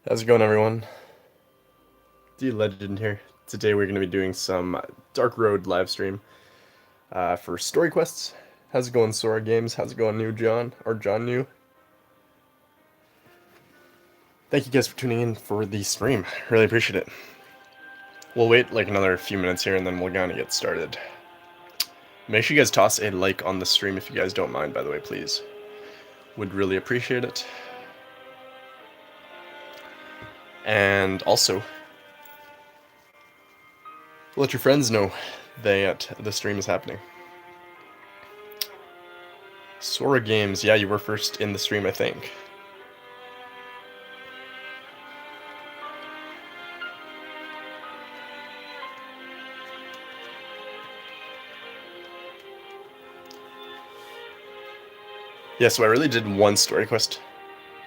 How's it going, everyone? D-Legend here. Today we're going to be doing some Dark Road live stream for story quests. How's it going, Sora Games? How's it going, New John? Or John New? Thank you guys for tuning in for the stream. Really appreciate it. We'll wait like another few minutes here and then we're going to get started. Make sure you guys toss a like on the stream if you guys don't mind, by the way, please. Would really appreciate it. And also, let your friends know that the stream is happening. Sora Games, yeah, you were first in the stream, I think. Yeah, so I really did one story quest,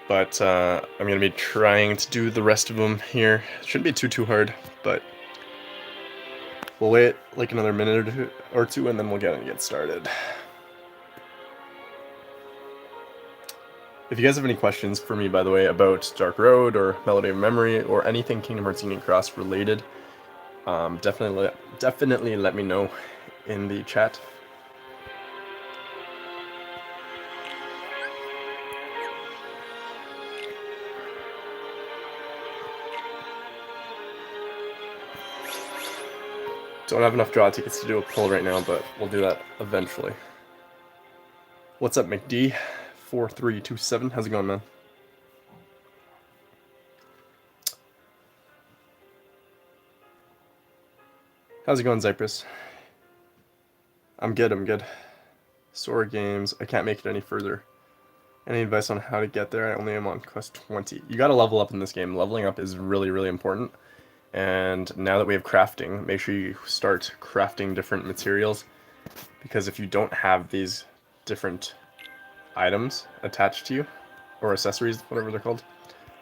but I'm going to be trying to do the rest of them here. It shouldn't be too hard, but we'll wait like another minute or two and then we'll get started. If you guys have any questions for me, by the way, about Dark Road or Melody of Memory or anything Kingdom Hearts Union Cross related, definitely let me know in the chat. Don't have enough draw tickets to do a poll right now, but we'll do that eventually. What's up, McD4327? How's it going, man? How's it going, Zyprus? I'm good. Sora Games, I can't make it any further. Any advice on how to get there? I only am on quest 20. You gotta level up in this game. Leveling up is really important. And now that we have crafting, make sure you start crafting different materials, because if you don't have these different items attached to you, or accessories, whatever they're called,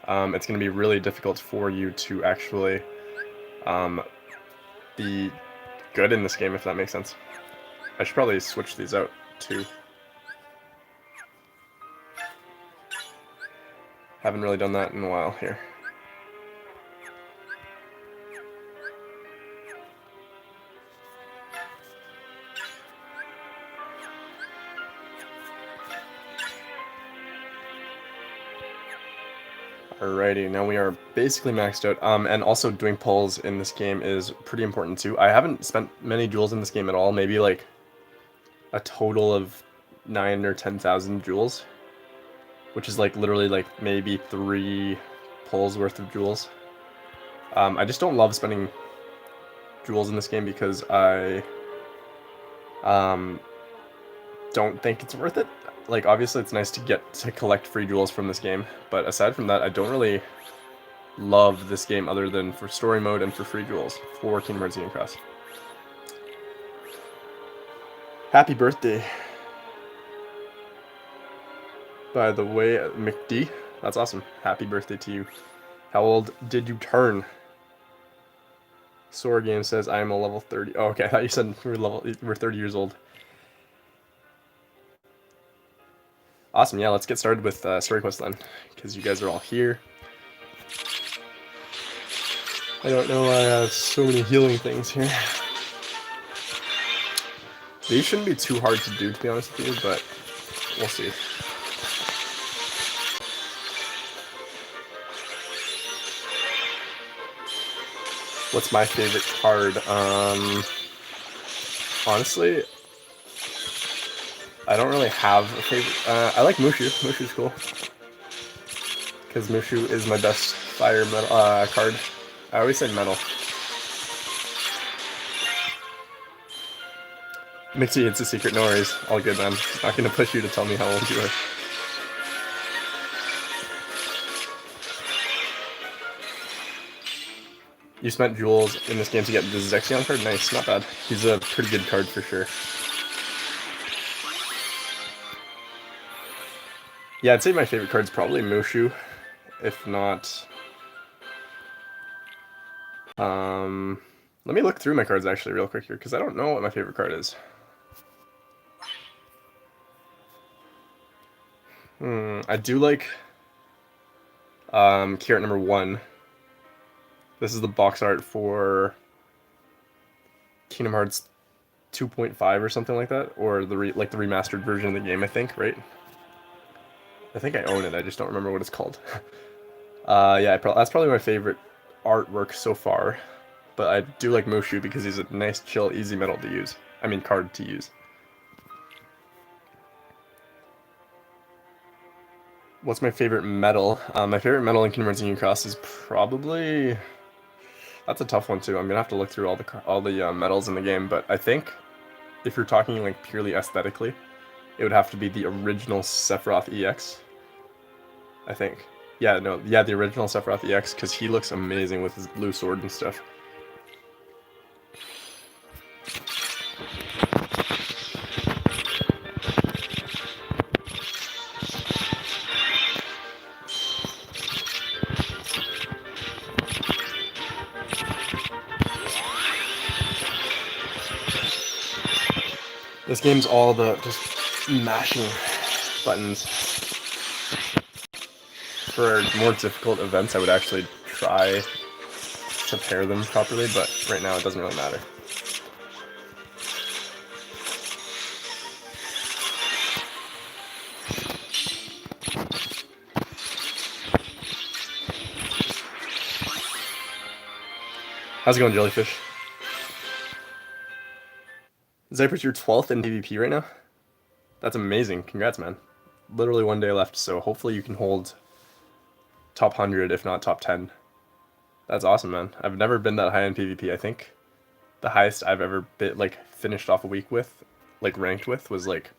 it's going to be really difficult for you to actually be good in this game, if that makes sense. I should probably switch these out too. Haven't really done that in a while here. Alrighty, now we are basically maxed out. And also doing polls in this game is pretty important too. I haven't spent many jewels in this game at all, maybe like a total of 9 or 10,000 jewels, which is like literally like maybe 3 polls worth of jewels. I just don't love spending jewels in this game because I don't think it's worth it. Like, obviously it's nice to collect free jewels from this game, but aside from that, I don't really love this game other than for story mode and for free jewels for Kingdom Hearts Union Cross. Happy birthday, by the way, McD. That's awesome. Happy birthday to you. How old did you turn? Sora Game says I am a level 30. Oh, okay, I thought you said we're 30 years old. Awesome, yeah, let's get started with story quest then, because you guys are all here. I don't know why I have so many healing things here. These shouldn't be too hard to do, to be honest with you, but we'll see. What's my favorite card? Honestly, I don't really have a favorite. I like Mushu. Mushu's cool. Because Mushu is my best fire metal, card. I always say metal. Mixie, it's a secret, no worries. All good, man. Not gonna push you to tell me how old you are. You spent jewels in this game to get the Zexion card? Nice, not bad. He's a pretty good card for sure. Yeah, I'd say my favorite card's probably Mushu, if not... let me look through my cards actually real quick here, because I don't know what my favorite card is. I do like Key Art number 1. This is the box art for Kingdom Hearts 2.5 or something like that, or the the remastered version of the game, I think, right? I think I own it, I just don't remember what it's called. Yeah, that's probably my favorite artwork so far. But I do like Mushu because he's a nice, chill, easy metal to use. I mean, card to use. What's my favorite metal? My favorite metal in Kingdom Hearts Union Cross is probably... That's a tough one too. I'm gonna have to look through all the metals in the game, but I think if you're talking like purely aesthetically, it would have to be the original Sephiroth EX. I think. Yeah, no, yeah, the original Sephiroth EX, because he looks amazing with his blue sword and stuff. This game's all the just mashing buttons. For more difficult events, I would actually try to pair them properly, but right now it doesn't really matter. How's it going, Jellyfish? Zypers, you're 12th in PvP right now? That's amazing. Congrats, man. Literally one day left, so hopefully you can hold top 100, if not top 10. That's awesome, man. I've never been that high in PvP. I think the highest I've ever finished off a week with, like ranked with, was like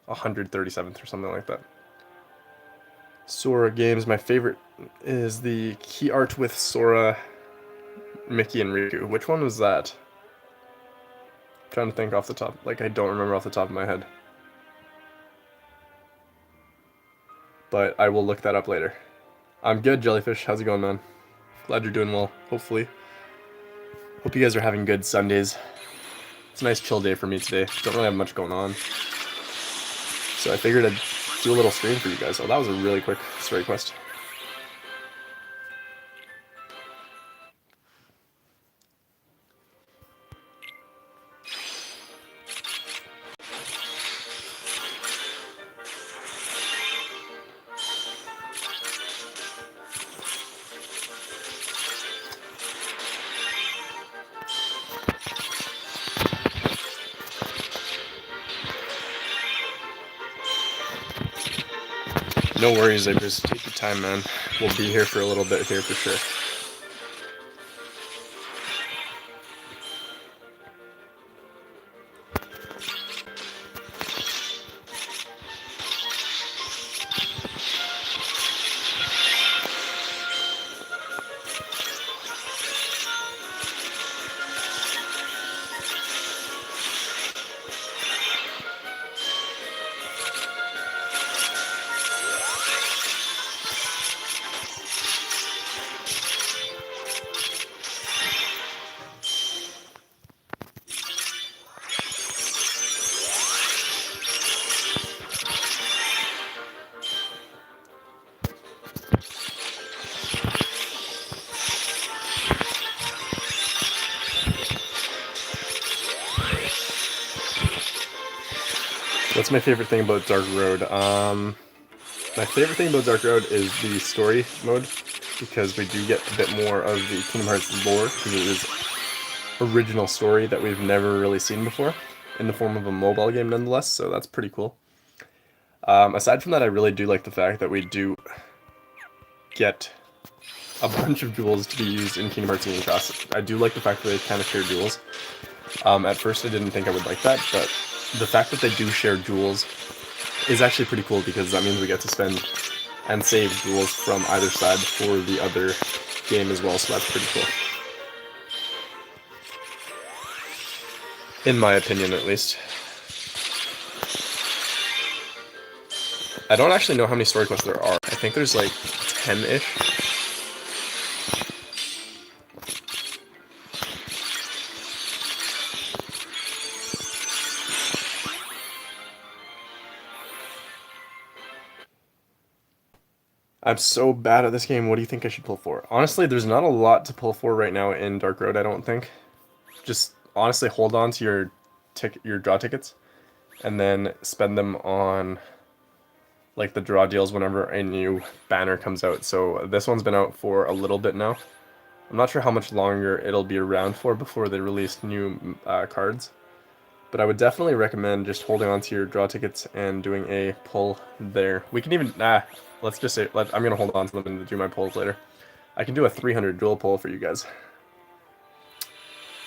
137th or something like that. Sora games, my favorite is the key art with Sora, Mickey, and Riku. Which one was that? Trying to think off the top, like I don't remember off the top of my head. But I will look that up later. I'm good, Jellyfish. How's it going, man? Glad you're doing well, hopefully. Hope you guys are having good Sundays. It's a nice chill day for me today. Don't really have much going on. So I figured I'd do a little stream for you guys. Oh, that was a really quick story quest. No worries, Zypers. Take your time, man. We'll be here for a little bit here for sure. What's my favorite thing about Dark Road? My favorite thing about Dark Road is the story mode, because we do get a bit more of the Kingdom Hearts lore, because it is original story that we've never really seen before, in the form of a mobile game nonetheless, so that's pretty cool. Aside from that, I really do like the fact that we do get a bunch of jewels to be used in Kingdom Hearts Union Cross. I do like the fact that they kind of share jewels. At first I didn't think I would like that, but the fact that they do share jewels is actually pretty cool because that means we get to spend and save jewels from either side for the other game as well, so that's pretty cool. In my opinion, at least. I don't actually know how many story quests there are. I think there's like 10-ish. I'm so bad at this game. What do you think I should pull for? Honestly, there's not a lot to pull for right now in Dark Road, I don't think. Just honestly hold on to your draw tickets and then spend them on like the draw deals whenever a new banner comes out. So this one's been out for a little bit now. I'm not sure how much longer it'll be around for before they release new cards. But I would definitely recommend just holding on to your draw tickets and doing a pull there. We can even, let's just say, I'm going to hold on to them and do my pulls later. I can do a 300 duel pull for you guys.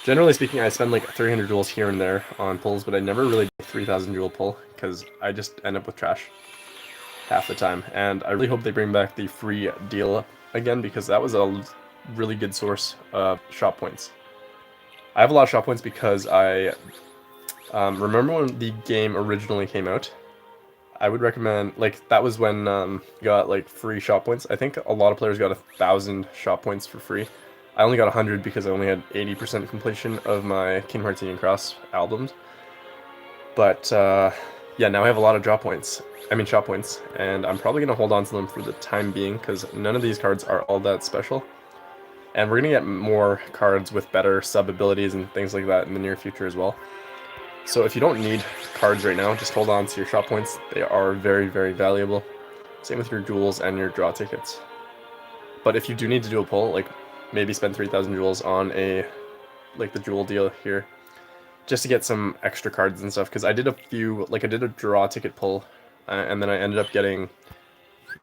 Generally speaking, I spend like 300 duels here and there on pulls, but I never really do 3,000 duel pull because I just end up with trash half the time. And I really hope they bring back the free deal again because that was a really good source of shop points. I have a lot of shop points because I remember when the game originally came out. I would recommend, like, that was when you got like free shop points. I think a lot of players got 1,000 shop points for free. I only got 100 because I only had 80% completion of my Kingdom Hearts Union Cross albums. But yeah, now I have a lot of shop points, and I'm probably going to hold on to them for the time being because none of these cards are all that special. And we're going to get more cards with better sub abilities and things like that in the near future as well. So if you don't need cards right now, just hold on to your shop points. They are very, very valuable. Same with your jewels and your draw tickets. But if you do need to do a pull, like maybe spend 3,000 jewels on the jewel deal here, just to get some extra cards and stuff. Because I did a draw ticket pull, and then I ended up getting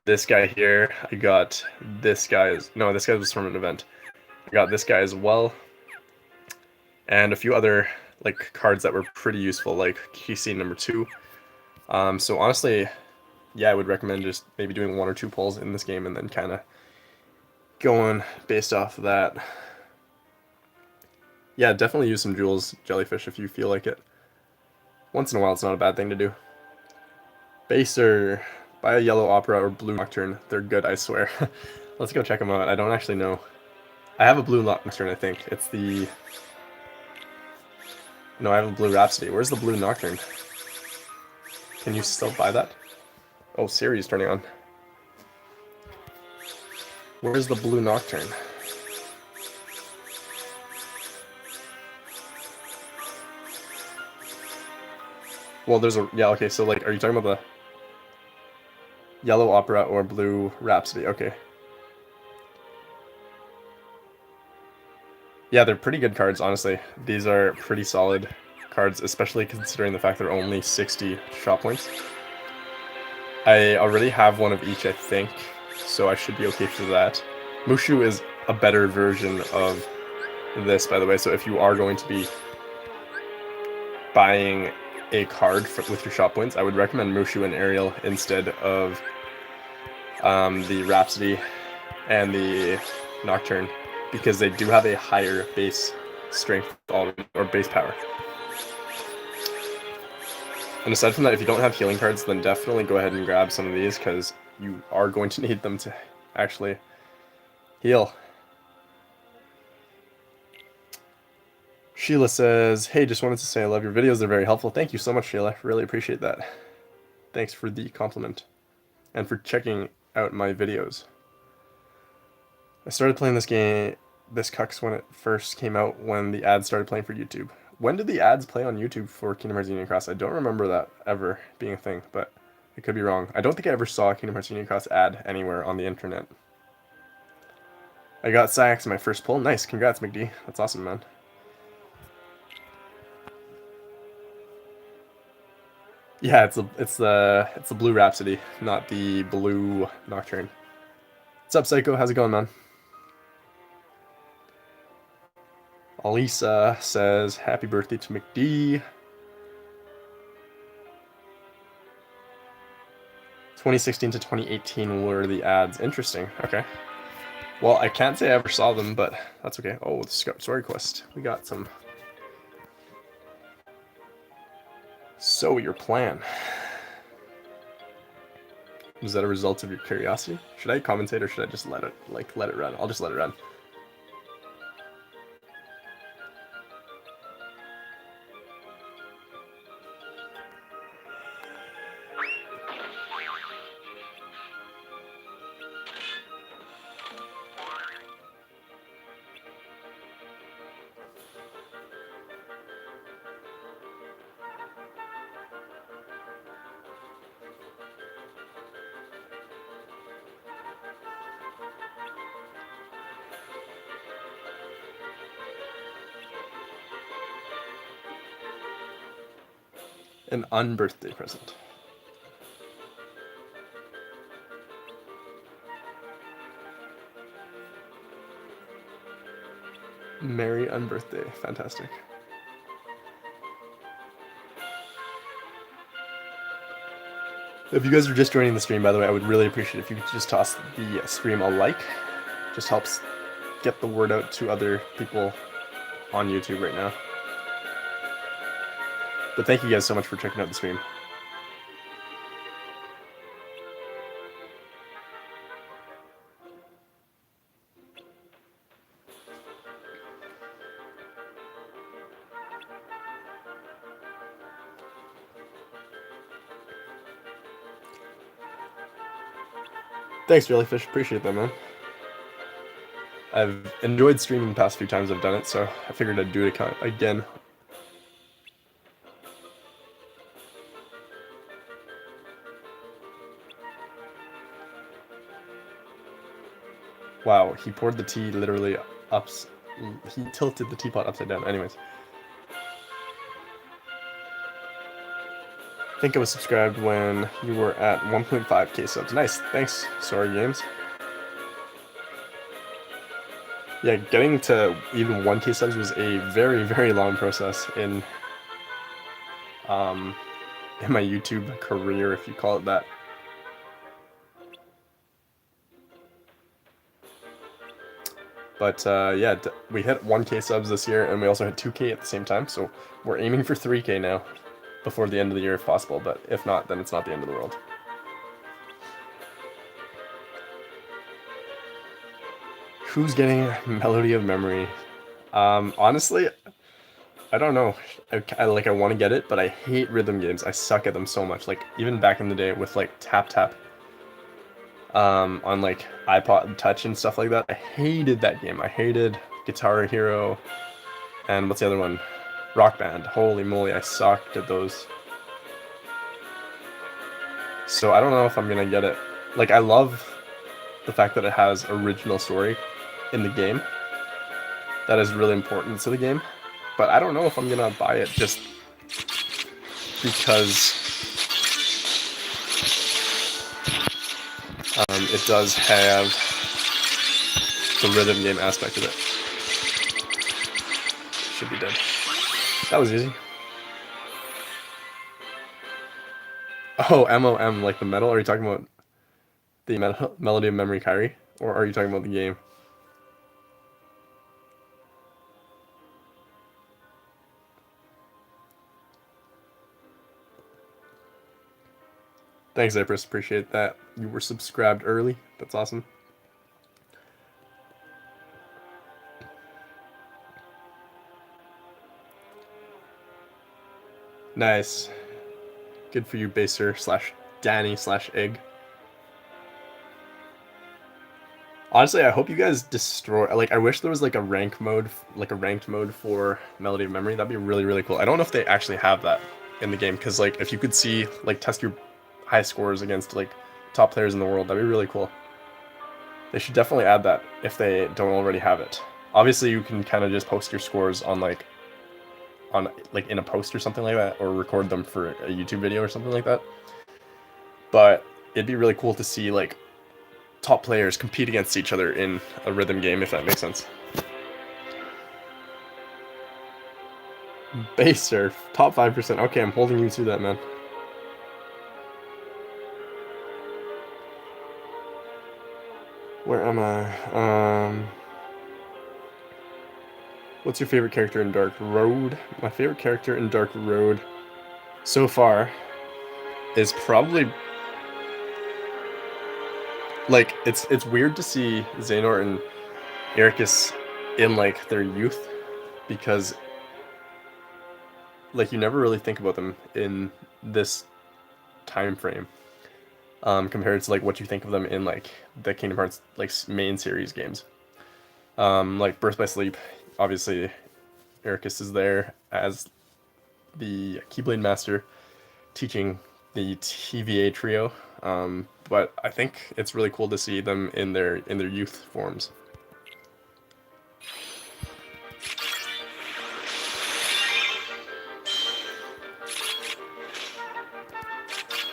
this guy here. I got this guy. This guy was from an event. I got this guy as well, and a few other like cards that were pretty useful, like KC number 2. So honestly, yeah, I would recommend just maybe doing 1 or 2 pulls in this game and then kind of going based off of that. Yeah, definitely use some jewels, Jellyfish, if you feel like it. Once in a while, it's not a bad thing to do. Baser, buy a yellow opera or blue nocturne. They're good, I swear. Let's go check them out. I don't actually know. I have a blue nocturne, I think. It's the... No, I have a blue Rhapsody. Where's the blue nocturne? Can you still buy that? Oh, Siri's turning on. Where's the blue nocturne? Well, there's a... Yeah, okay, so, like, are you talking about the yellow opera or blue Rhapsody? Okay. Yeah, they're pretty good cards, honestly. These are pretty solid cards, especially considering the fact they're only 60 shop points. I already have one of each, I think, so I should be okay for that. Mushu is a better version of this, by the way, so if you are going to be buying a card with your shop points, I would recommend Mushu and Ariel instead of the Rhapsody and the Nocturne, because they do have a higher base strength or base power. And aside from that, if you don't have healing cards, then definitely go ahead and grab some of these, because you are going to need them to actually heal. Sheila says, hey, just wanted to say I love your videos. They're very helpful. Thank you so much, Sheila. Really appreciate that. Thanks for the compliment and for checking out my videos. I started playing this Cucks when it first came out, when the ads started playing for YouTube. When did the ads play on YouTube for Kingdom Hearts Union Cross? I don't remember that ever being a thing, but I could be wrong. I don't think I ever saw a Kingdom Hearts Union Cross ad anywhere on the internet. I got Sax in my first pull. Nice, congrats, McD. That's awesome, man. Yeah, it's the blue Rhapsody, not the blue Nocturne. What's up, Psycho? How's it going, man? Alisa says, happy birthday to McD. 2016 to 2018 were the ads. Interesting. Okay. Well, I can't say I ever saw them, but that's okay. Oh, the story quest. We got some. So, your plan. Was that a result of your curiosity? Should I commentate or should I just let it run? I'll just let it run. An unbirthday present. Merry unbirthday. Fantastic. If you guys are just joining the stream, by the way, I would really appreciate if you could just toss the stream a like. Just helps get the word out to other people on YouTube right now. But thank you guys so much for checking out the stream. Thanks, Jellyfish. Appreciate that, man. I've enjoyed streaming the past few times I've done it, so I figured I'd do it again. Wow, he poured the tea literally he tilted the teapot upside down. Anyways. I think I was subscribed when you were at 1.5k subs. Nice, thanks, Sorry Games. Yeah, getting to even 1k subs was a very, very long process in my YouTube career, if you call it that. But yeah, we hit 1k subs this year, and we also hit 2k at the same time, so we're aiming for 3k now, before the end of the year if possible, but if not, then it's not the end of the world. Who's getting Melody of Memory? Honestly, I don't know. I want to get it, but I hate rhythm games. I suck at them so much. Like, even back in the day with, like, Tap Tap, on, like, iPod Touch and stuff like that. I hated that game. I hated Guitar Hero, and what's the other one? Rock Band. Holy moly, I sucked at those. So I don't know if I'm gonna get it. Like, I love the fact that it has original story in the game. That is really important to the game. But I don't know if I'm gonna buy it just because it does have the rhythm game aspect of it. Should be dead. That was easy. Oh, MOM, like the metal? Are you talking about the Melody of Memory Kairi? Or are you talking about the game? Thanks, Cypress. Appreciate that. You were subscribed early. That's awesome. Nice. Good for you, Baser / Danny / Egg. Honestly, I hope you guys destroy. Like, I wish there was like a ranked mode for Melody of Memory. That'd be really, really cool. I don't know if they actually have that in the game, because like if you could see, like, test your high scores against like top players in the world, that'd be really cool. They should definitely add that if they don't already have it. Obviously, you can kind of just post your scores on like in a post or something like that, or record them for a YouTube video or something like that. But it'd be really cool to see like top players compete against each other in a rhythm game, if that makes sense. Bass surf, top 5%. Okay, I'm holding you to that, man. Where am I? What's your favorite character in Dark Road? My favorite character in Dark Road so far is probably like it's weird to see Xehanort and Ericus in like their youth because like you never really think about them in this time frame compared to like what you think of them in like the Kingdom Hearts like main series games. Like Birth by Sleep, obviously Ericus is there as the Keyblade Master teaching the TVA trio. But I think it's really cool to see them in their youth forms.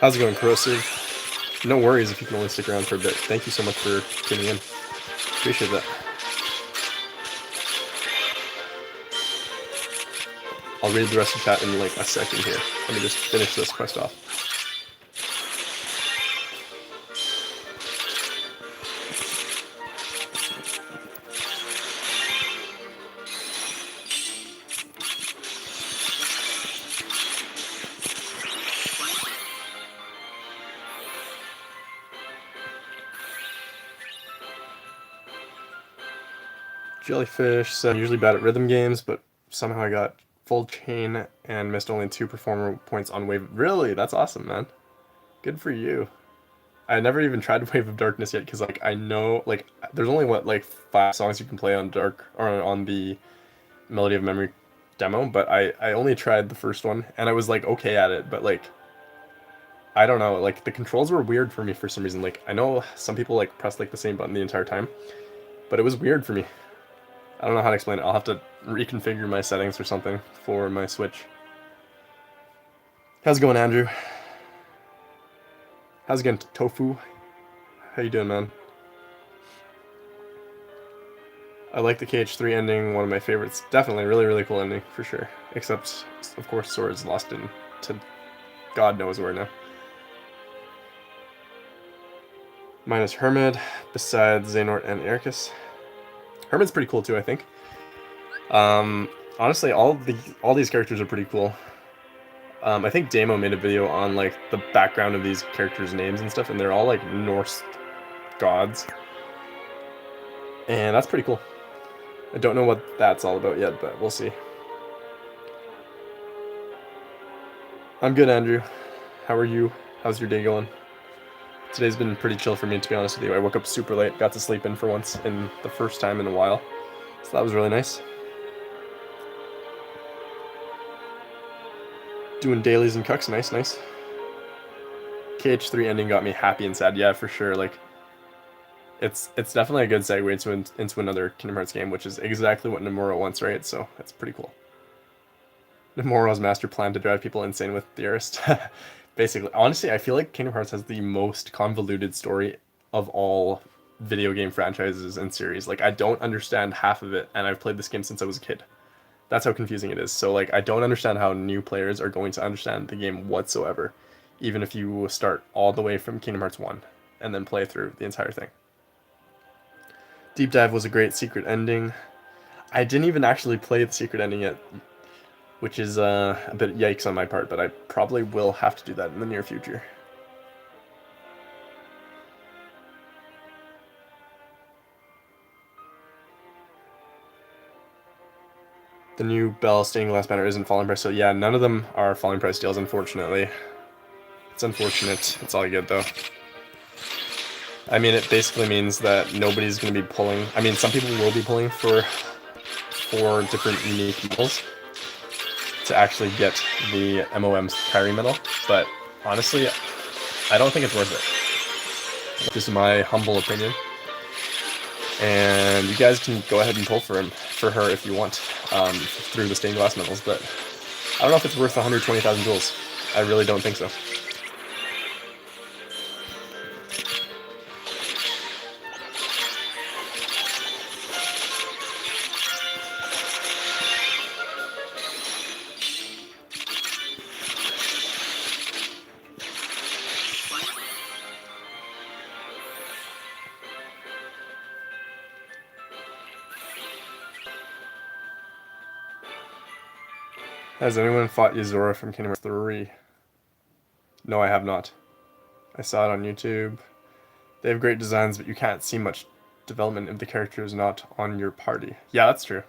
How's it going, Corrosive? No worries if you can only stick around for a bit. Thank you so much for tuning in. Appreciate that. I'll read the rest of the chat in like a second here. Let me just finish this quest off. Jellyfish said I'm usually bad at rhythm games, but somehow I got full chain and missed only 2 performer points on Wave. Really? That's awesome, man. Good for you. I never even tried Wave of Darkness yet because like I know like there's only what like 5 songs you can play on Dark or on the Melody of Memory demo, but I only tried the first one and I was like okay at it, but like I don't know, like the controls were weird for me for some reason. Like I know some people like press like the same button the entire time, but it was weird for me. I don't know how to explain it. I'll have to reconfigure my settings or something for my Switch. How's it going, Andrew? How's it going, Tofu? How you doing, man? I like the KH3 ending, one of my favorites. Definitely, really, really cool ending, for sure. Except, of course, Sora's lost into God knows where now. Minus Hermit, besides Xehanort and Ericus. Hermit's pretty cool too, I think. Honestly, all these characters are pretty cool. I think Damo made a video on like the background of these characters' names and stuff, and they're all like Norse gods, and that's pretty cool. I don't know what that's all about yet, but we'll see. I'm good, Andrew. How are you? How's your day going? Today's been pretty chill for me, to be honest with you. I woke up super late, got to sleep in for once, in the first time in a while, so that was really nice. Doing dailies and cucks, nice, nice. KH3 ending got me happy and sad, yeah, for sure. Like, it's definitely a good segue into another Kingdom Hearts game, which is exactly what Nomura wants, right? So that's pretty cool. Nomura's master plan to drive people insane with Theorist. Basically, honestly, I feel like Kingdom Hearts has the most convoluted story of all video game franchises and series. Like, I don't understand half of it, and I've played this game since I was a kid. That's how confusing it is. So, like, I don't understand how new players are going to understand the game whatsoever, even if you start all the way from Kingdom Hearts 1 and then play through the entire thing. Deep Dive was a great secret ending. I didn't even actually play the secret ending yet, which is a bit yikes on my part, but I probably will have to do that in the near future. The new Bell stained glass banner isn't falling price, so yeah, none of them are falling price deals, unfortunately. It's unfortunate. It's all good, though. I mean, it basically means that nobody's going to be pulling... I mean, some people will be pulling for 4 different unique medals to actually get the MOM's Kyrie medal, but honestly, I don't think it's worth it. Just my humble opinion. And you guys can go ahead and pull for her if you want, through the stained glass medals, but I don't know if it's worth 120,000 jewels. I really don't think so. Has anyone fought Yuzora from Kingdom Hearts 3? No, I have not. I saw it on YouTube. They have great designs, but you can't see much development if the character is not on your party. Yeah, that's true.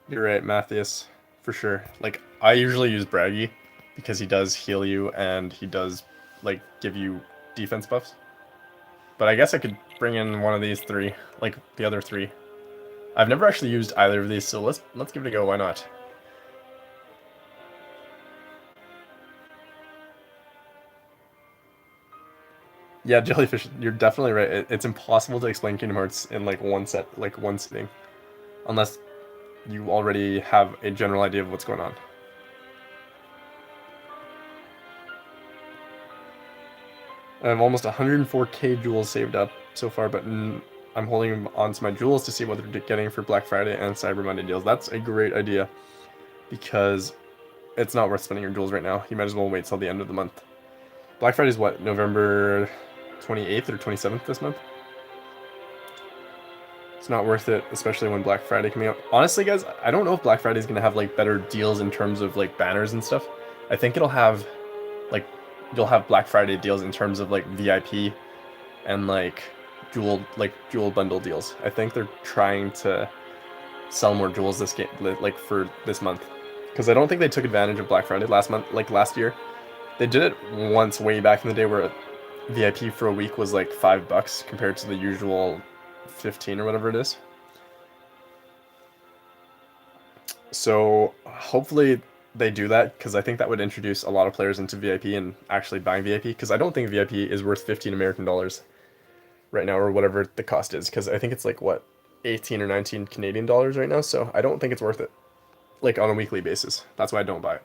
You're right, Matthias. For sure. Like, I usually use Braggy because he does heal you and he does, like, give you defense buffs. But I guess I could bring in one of these three, like the other three. I've never actually used either of these, so let's give it a go. Why not? Yeah, Jellyfish, you're definitely right. It's impossible to explain Kingdom Hearts in like one sitting, unless you already have a general idea of what's going on. I have almost 104k jewels saved up so far, but I'm holding on to my jewels to see what they're getting for Black Friday and Cyber Monday deals. That's a great idea, because it's not worth spending your jewels right now. You might as well wait till the end of the month. Black Friday is what, November 28th or 27th this month? It's not worth it, especially when Black Friday coming out. Honestly, guys, I don't know if Black Friday is gonna have like better deals in terms of like banners and stuff. I think it'll have like you'll have Black Friday deals in terms of like VIP and like jewel bundle deals. I think they're trying to sell more jewels this game like for this month, because I don't think they took advantage of Black Friday last year. They did it once way back in the day where VIP for a week was like $5 compared to the usual 15 or whatever it is. So hopefully they do that, because I think that would introduce a lot of players into VIP and actually buying VIP, because I don't think VIP is worth 15 American dollars right now, or whatever the cost is, because I think it's like what, 18 or 19 Canadian dollars right now, so I don't think it's worth it like on a weekly basis. That's why I don't buy it.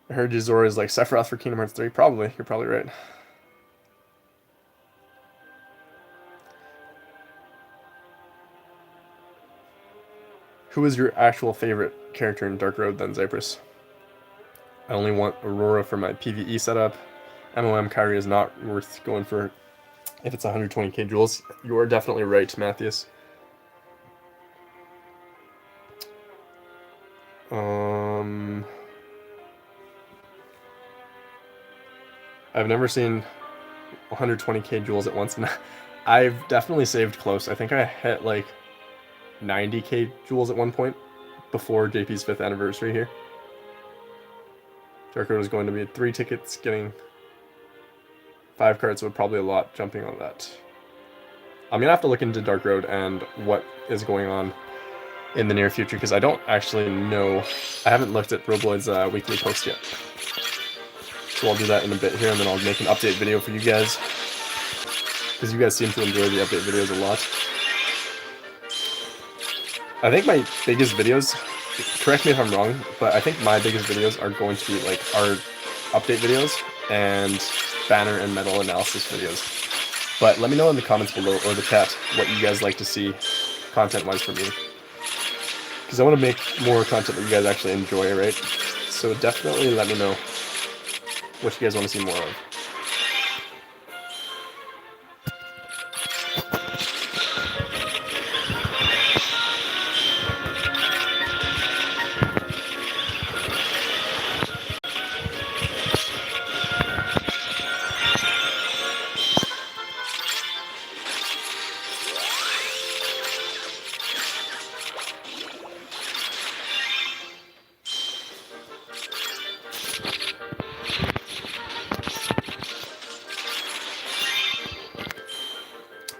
I heard Yuzora is like Sephiroth for Kingdom Hearts 3. Probably. You're probably right. Who is your actual favorite character in Dark Road then, Zypress? I only want Aurora for my PvE setup. MOM Kyrie is not worth going for if it's 120k jewels. You are definitely right, Matthias. I've never seen 120k jewels at once, and I've definitely saved close. I think I hit like 90k jewels at one point before JP's 5th anniversary here. Dark Road is going to be 3 tickets, getting 5 cards, so probably a lot jumping on that. I'm gonna have to look into Dark Road and what is going on in the near future, because I don't actually know. I haven't looked at Robloid's weekly post yet. So I'll do that in a bit here, and then I'll make an update video for you guys, because you guys seem to enjoy the update videos a lot. I think my biggest videos, correct me if I'm wrong, but I think my biggest videos are going to be like our update videos and banner and medal analysis videos. But let me know in the comments below or the chat what you guys like to see content-wise from me, because I want to make more content that you guys actually enjoy, right? So definitely let me know what you guys want to see more of.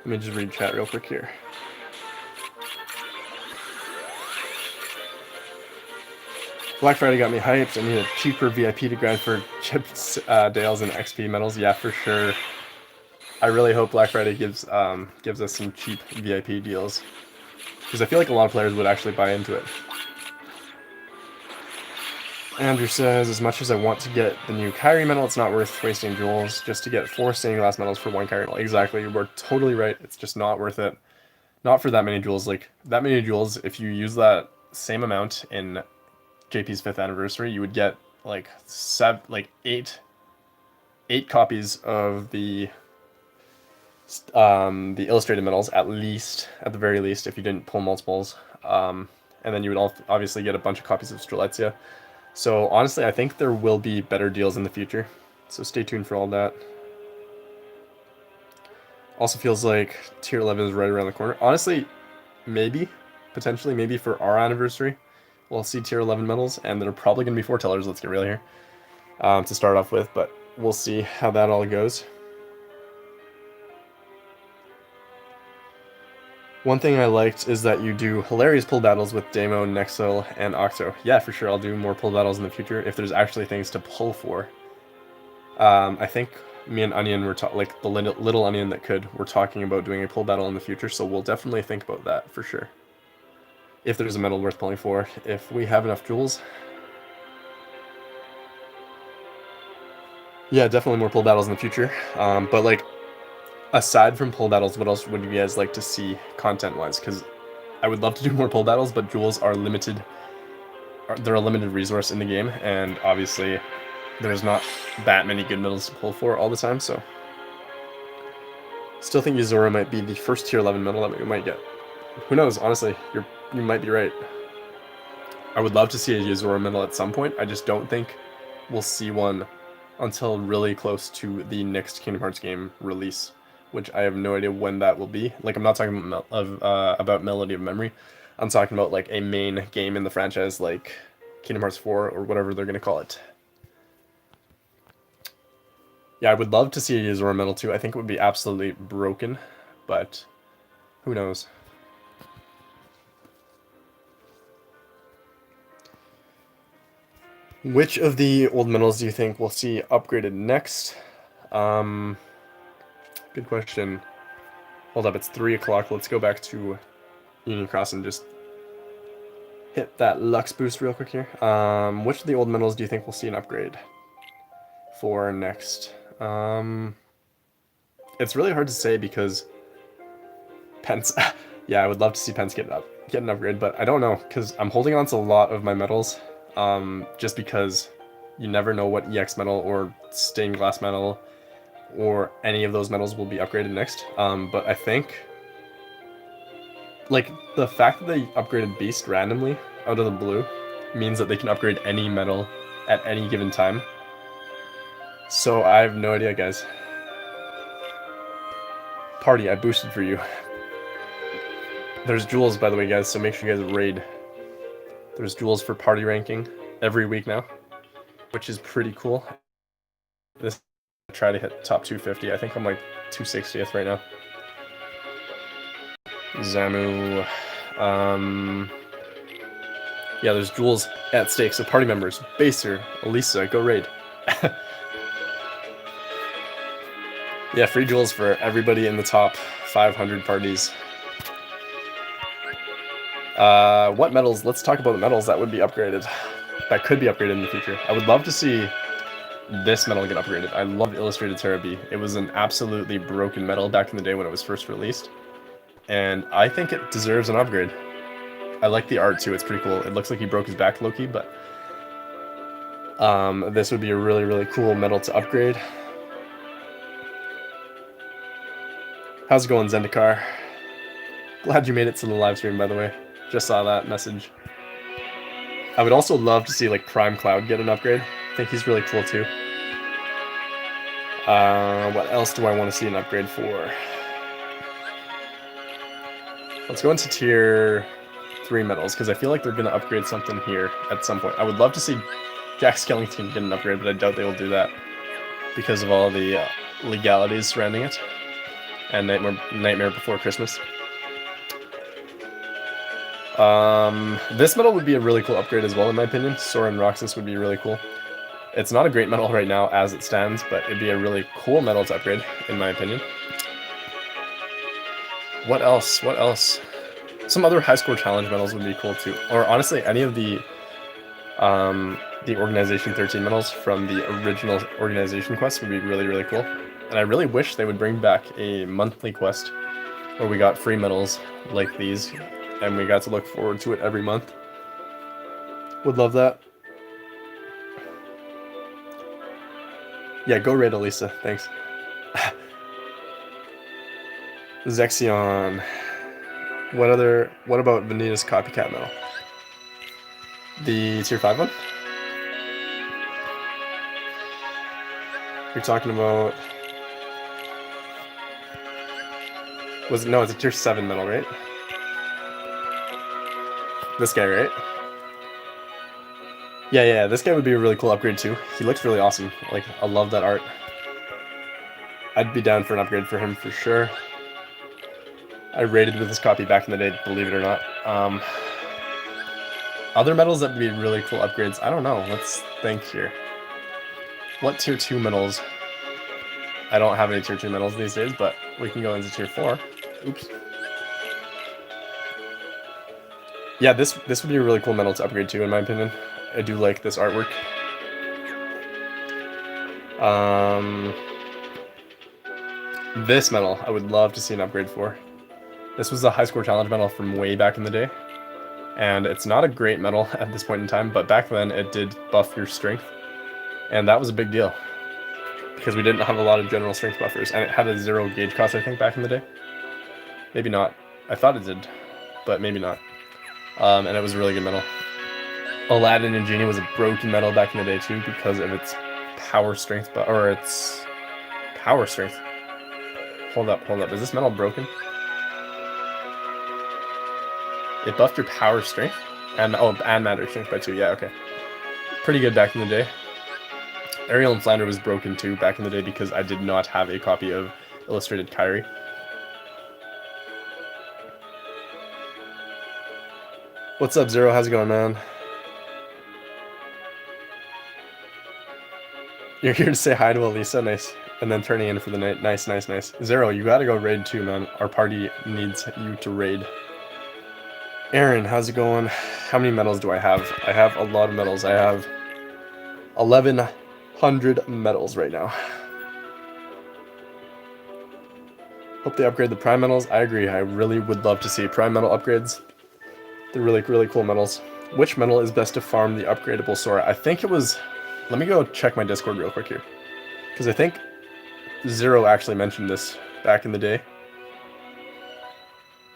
Let me just read chat real quick here. Black Friday got me hyped. I need a cheaper VIP to grind for chips, Dales, and XP medals. Yeah, for sure. I really hope Black Friday gives us some cheap VIP deals, because I feel like a lot of players would actually buy into it. Andrew says, as much as I want to get the new Kyrie medal, it's not worth wasting jewels just to get 4 stained glass medals for 1 Kyrie medal. Exactly, you're totally right. It's just not worth it. Not for that many jewels. Like, that many jewels, if you use that same amount in JP's 5th anniversary, you would get like 8 copies of the the illustrated medals at least, at the very least, if you didn't pull multiples. And then you would obviously get a bunch of copies of Strelitzia. So honestly, I think there will be better deals in the future. So stay tuned for all that. Also feels like tier 11 is right around the corner. Honestly, maybe, potentially, maybe for our anniversary, we'll see tier 11 medals, and they're probably going to be foretellers, let's get real here, to start off with, but we'll see how that all goes. One thing I liked is that you do hilarious pull battles with Damo, Nexel, and Octo. Yeah, for sure, I'll do more pull battles in the future if there's actually things to pull for. I think me and Onion were like the little Onion that could. We're talking about doing a pull battle in the future, so we'll definitely think about that for sure. If there's a medal worth pulling for, if we have enough jewels. Yeah, definitely more pull battles in the future. But like, aside from pull battles, what else would you guys like to see content-wise? Because I would love to do more pull battles, but jewels are limited. They're a limited resource in the game, and obviously there's not that many good medals to pull for all the time, so still think Yuzora might be the first tier 11 medal that we might get. Who knows? Honestly, you might be right. I would love to see a Yuzora medal at some point. I just don't think we'll see one until really close to the next Kingdom Hearts game release, which I have no idea when that will be. Like, I'm not talking about Melody of Memory. I'm talking about like a main game in the franchise, like Kingdom Hearts 4 or whatever they're gonna call it. Yeah, I would love to see a Yuzora medal too. I think it would be absolutely broken, but who knows? Which of the old medals do you think we'll see upgraded next? Good question. Hold up, it's 3 o'clock. Let's go back to Union Cross and just hit that Lux boost real quick here. Which of the old medals do you think we'll see an upgrade for next? It's really hard to say because Pence. Yeah, I would love to see Pence get an upgrade, but I don't know because I'm holding on to a lot of my medals. Just because you never know what EX medal or stained glass medal or any of those medals will be upgraded next. But I think like the fact that they upgraded Beast randomly out of the blue means that they can upgrade any medal at any given time. So I have no idea, guys. Party, I boosted for you. There's jewels, by the way, guys, so make sure you guys raid. There's jewels for party ranking every week now, which is pretty cool. This try to hit top 250. I think I'm like 260th right now. Zamu. Yeah, there's jewels at stake, so party members, Baser, Elisa, go raid. Yeah, free jewels for everybody in the top 500 parties. What medals? Let's talk about the medals that would be upgraded. That could be upgraded in the future. I would love to see this medal get upgraded. I love Illustrated Terra B. It was an absolutely broken medal back in the day when it was first released. And I think it deserves an upgrade. I like the art too, it's pretty cool. It looks like he broke his back low-key, but this would be a really, really cool medal to upgrade. How's it going, Zendikar? Glad you made it to the live stream, by the way. Just saw that message. I would also love to see like Prime Cloud get an upgrade. I think he's really cool too. What else do I want to see an upgrade for? Let's go into tier 3 medals, because I feel like they're going to upgrade something here at some point. I would love to see Jack Skellington get an upgrade, but I doubt they will do that because of all the legalities surrounding it. And Nightmare Before Christmas. This medal would be a really cool upgrade as well, in my opinion. Sora and Roxas would be really cool. It's not a great medal right now as it stands, but it'd be a really cool medal to upgrade, in my opinion. What else? What else? Some other high score challenge medals would be cool too. Or honestly, any of the Organization 13 medals from the original Organization quest would be really, really cool. And I really wish they would bring back a monthly quest where we got free medals like these, and we got to look forward to it every month. Would love that. Yeah, go raid Elisa. Thanks. Zexion. What about Vanitas Copycat Metal? The tier 5 one? You're talking about... No, it's a tier 7 metal, right? This guy, right? Yeah, this guy would be a really cool upgrade too. He looks really awesome. Like, I love that art. I'd be down for an upgrade for him for sure. I raided with this copy back in the day, believe it or not. Other metals that would be really cool upgrades, I don't know. Let's think here. What tier 2 metals? I don't have any tier 2 metals these days, but we can go into tier 4. Oops. Yeah, this would be a really cool metal to upgrade to, in my opinion. I do like this artwork. This metal, I would love to see an upgrade for. This was a high score challenge metal from way back in the day. And it's not a great metal at this point in time, but back then it did buff your strength. And that was a big deal. Because we didn't have a lot of general strength buffers. And it had a 0 gauge cost, I think, back in the day. Maybe not. I thought it did, but maybe not. And it was a really good metal. Aladdin and Genie was a broken metal back in the day too because of its power strength, or its power strength. Hold up. Is this metal broken? It buffed your power strength and matter strength by 2. Yeah, okay. Pretty good back in the day. Ariel and Flounder was broken too back in the day because I did not have a copy of Illustrated Kairi. What's up, Zero? How's it going, man? You're here to say hi to Elisa, nice. And then turning in for the night. Nice. Zero, you gotta go raid too, man. Our party needs you to raid. Aaron, how's it going? How many medals do I have? I have a lot of medals. I have 1,100 medals right now. Hope they upgrade the Prime medals. I agree. I really would love to see Prime medal upgrades. They're really, really cool medals. Which medal is best to farm the upgradable Sora? I think it was... Let me go check my Discord real quick here. Because I think Zero actually mentioned this back in the day.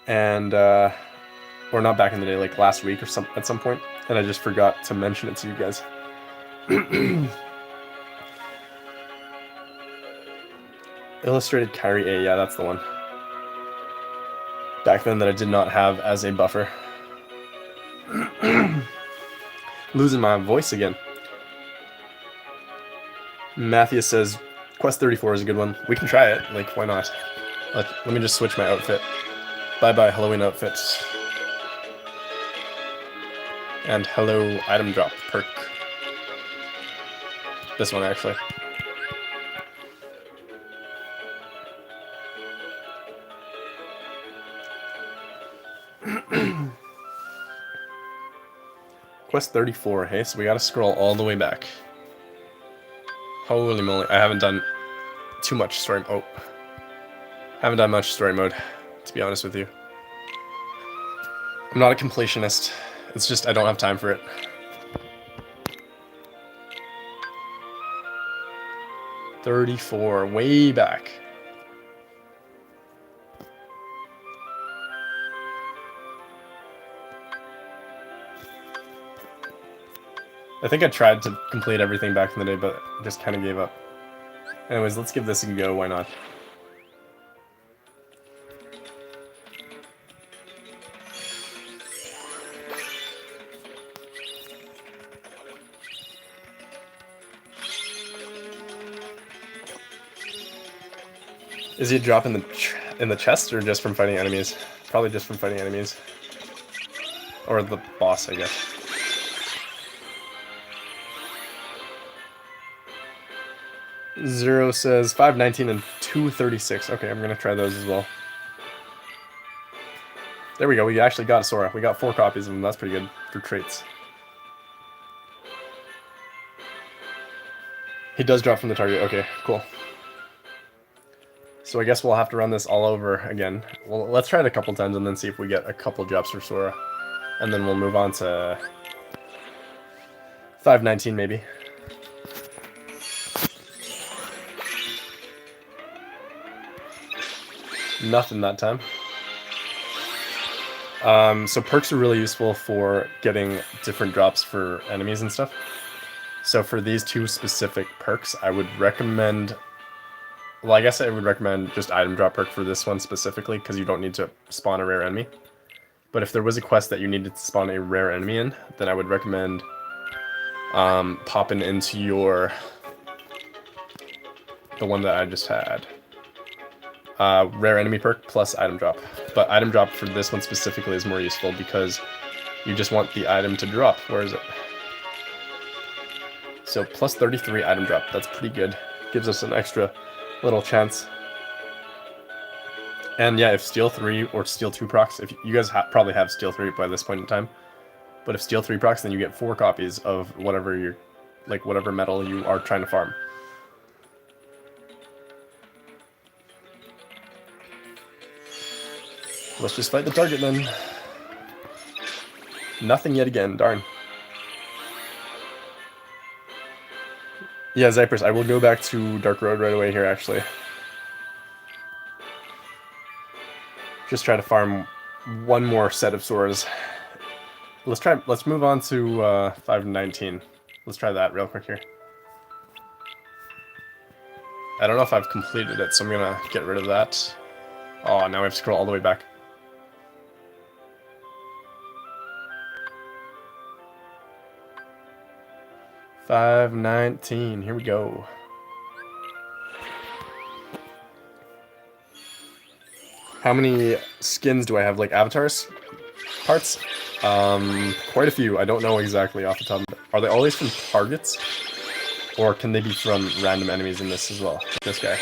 And, or not back in the day, like last week or at some point. And I just forgot to mention it to you guys. Illustrated Kairi A, yeah, that's the one. Back then that I did not have as a buffer. Losing my voice again. Matthias says, Quest 34 is a good one. We can try it. Like, why not? Let me just switch my outfit. Bye-bye, Halloween outfits. And hello, item drop perk. This one, actually. Quest 34, hey? So we gotta scroll all the way back. Holy moly, I haven't done too much story mode. Haven't done much story mode, to be honest with you. I'm not a completionist. It's just I don't have time for it. $34, way back. I think I tried to complete everything back in the day, but just kind of gave up. Anyways, let's give this a go, why not? Is he a drop in the chest or just from fighting enemies? Probably just from fighting enemies. Or the boss, I guess. Zero says 519 and 236. Okay, I'm gonna try those as well. There we go. We actually got a Sora. We got 4 copies of them. That's pretty good for traits. He does drop from the target. Okay, cool. So I guess we'll have to run this all over again. Well, let's try it a couple times and then see if we get a couple drops for Sora. And then we'll move on to 519 maybe. Nothing that time. So perks are really useful for getting different drops for enemies and stuff. So for these two specific perks, I would recommend... Well, I guess I would recommend just item drop perk for this one specifically, because you don't need to spawn a rare enemy. But if there was a quest that you needed to spawn a rare enemy in, then I would recommend popping into the one that I just had. Rare enemy perk plus item drop. But item drop for this one specifically is more useful because you just want the item to drop. Where is it? So plus 33 item drop. That's pretty good. Gives us an extra little chance. And yeah, if Steel 3 or Steel 2 procs, if you guys probably have Steel 3 by this point in time, but if Steel 3 procs, then you get 4 copies of whatever whatever metal you are trying to farm. Let's just fight the target then. Nothing yet again, darn. Yeah, Zypress, I will go back to Dark Road right away here, actually. Just try to farm one more set of swords. Let's move on to 519. Let's try that real quick here. I don't know if I've completed it, so I'm gonna get rid of that. Oh, now we have to scroll all the way back. $5.19. Here we go. How many skins do I have? Like avatars parts? Quite a few. I don't know exactly off the top. Are they always from targets? Or can they be from random enemies in this as well? Like this guy.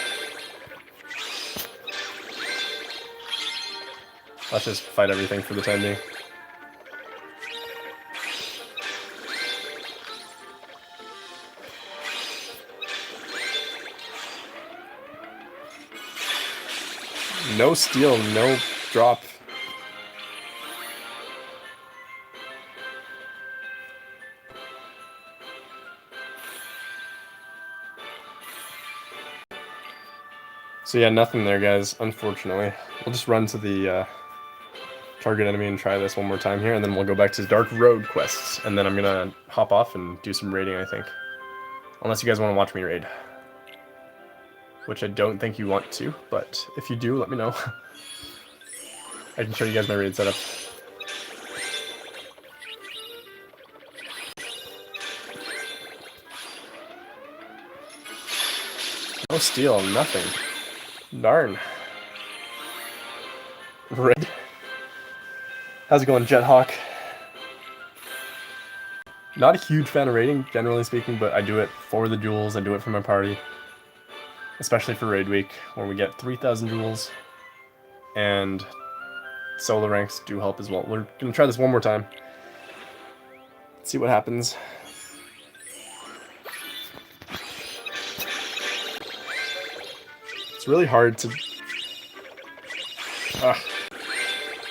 Let's just fight everything for the time being. No steal, no drop. So yeah, nothing there, guys, unfortunately. We'll just run to the target enemy and try this one more time here, and then we'll go back to Dark Road quests, and then I'm gonna hop off and do some raiding, I think. Unless you guys want to watch me raid. Which I don't think you want to, but if you do, let me know. I can show you guys my raid setup. No steal, nothing. Darn. Raid. How's it going, Jethawk? Not a huge fan of raiding, generally speaking, but I do it for the jewels, I do it for my party. Especially for Raid Week, where we get 3,000 jewels, and solo ranks do help as well. We're gonna try this one more time. See what happens. It's really hard to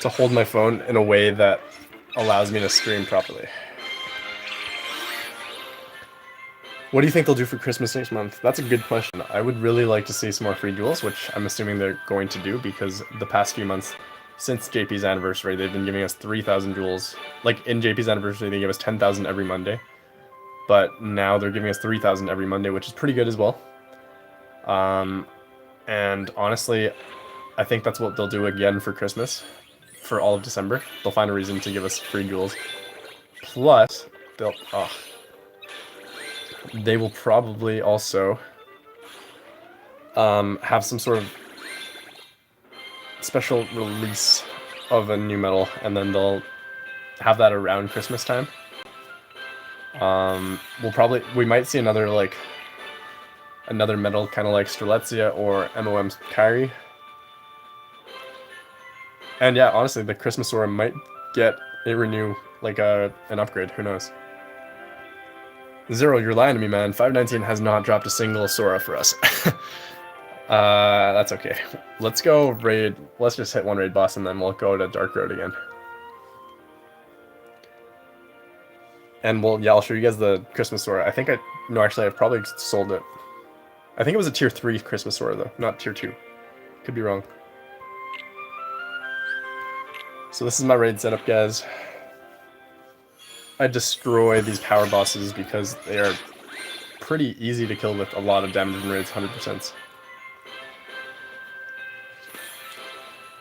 hold my phone in a way that allows me to stream properly. What do you think they'll do for Christmas next month? That's a good question. I would really like to see some more free duels, which I'm assuming they're going to do, because the past few months, since JP's anniversary, they've been giving us 3,000 jewels. Like, in JP's anniversary, they gave us 10,000 every Monday. But now they're giving us 3,000 every Monday, which is pretty good as well. And honestly, I think that's what they'll do again for Christmas. For all of December. They'll find a reason to give us free duels. Plus, they will probably also have some sort of special release of a new medal, and then they'll have that around Christmas time. We might see another medal kind of like Strelitzia or MOM's Kairi. And yeah, honestly, the Christmas Sora might get a renew, like an upgrade, who knows. Zero, you're lying to me, man. 519 has not dropped a single Sora for us. That's okay. Let's go raid. Let's just hit one raid boss and then we'll go to Dark Road again. And I'll show you guys the Christmas Sora. Actually, I've probably sold it. I think it was a tier 3 Christmas Sora though, not tier 2. Could be wrong. So this is my raid setup, guys. I destroy these power bosses because they are pretty easy to kill with a lot of damage in raids, 100%.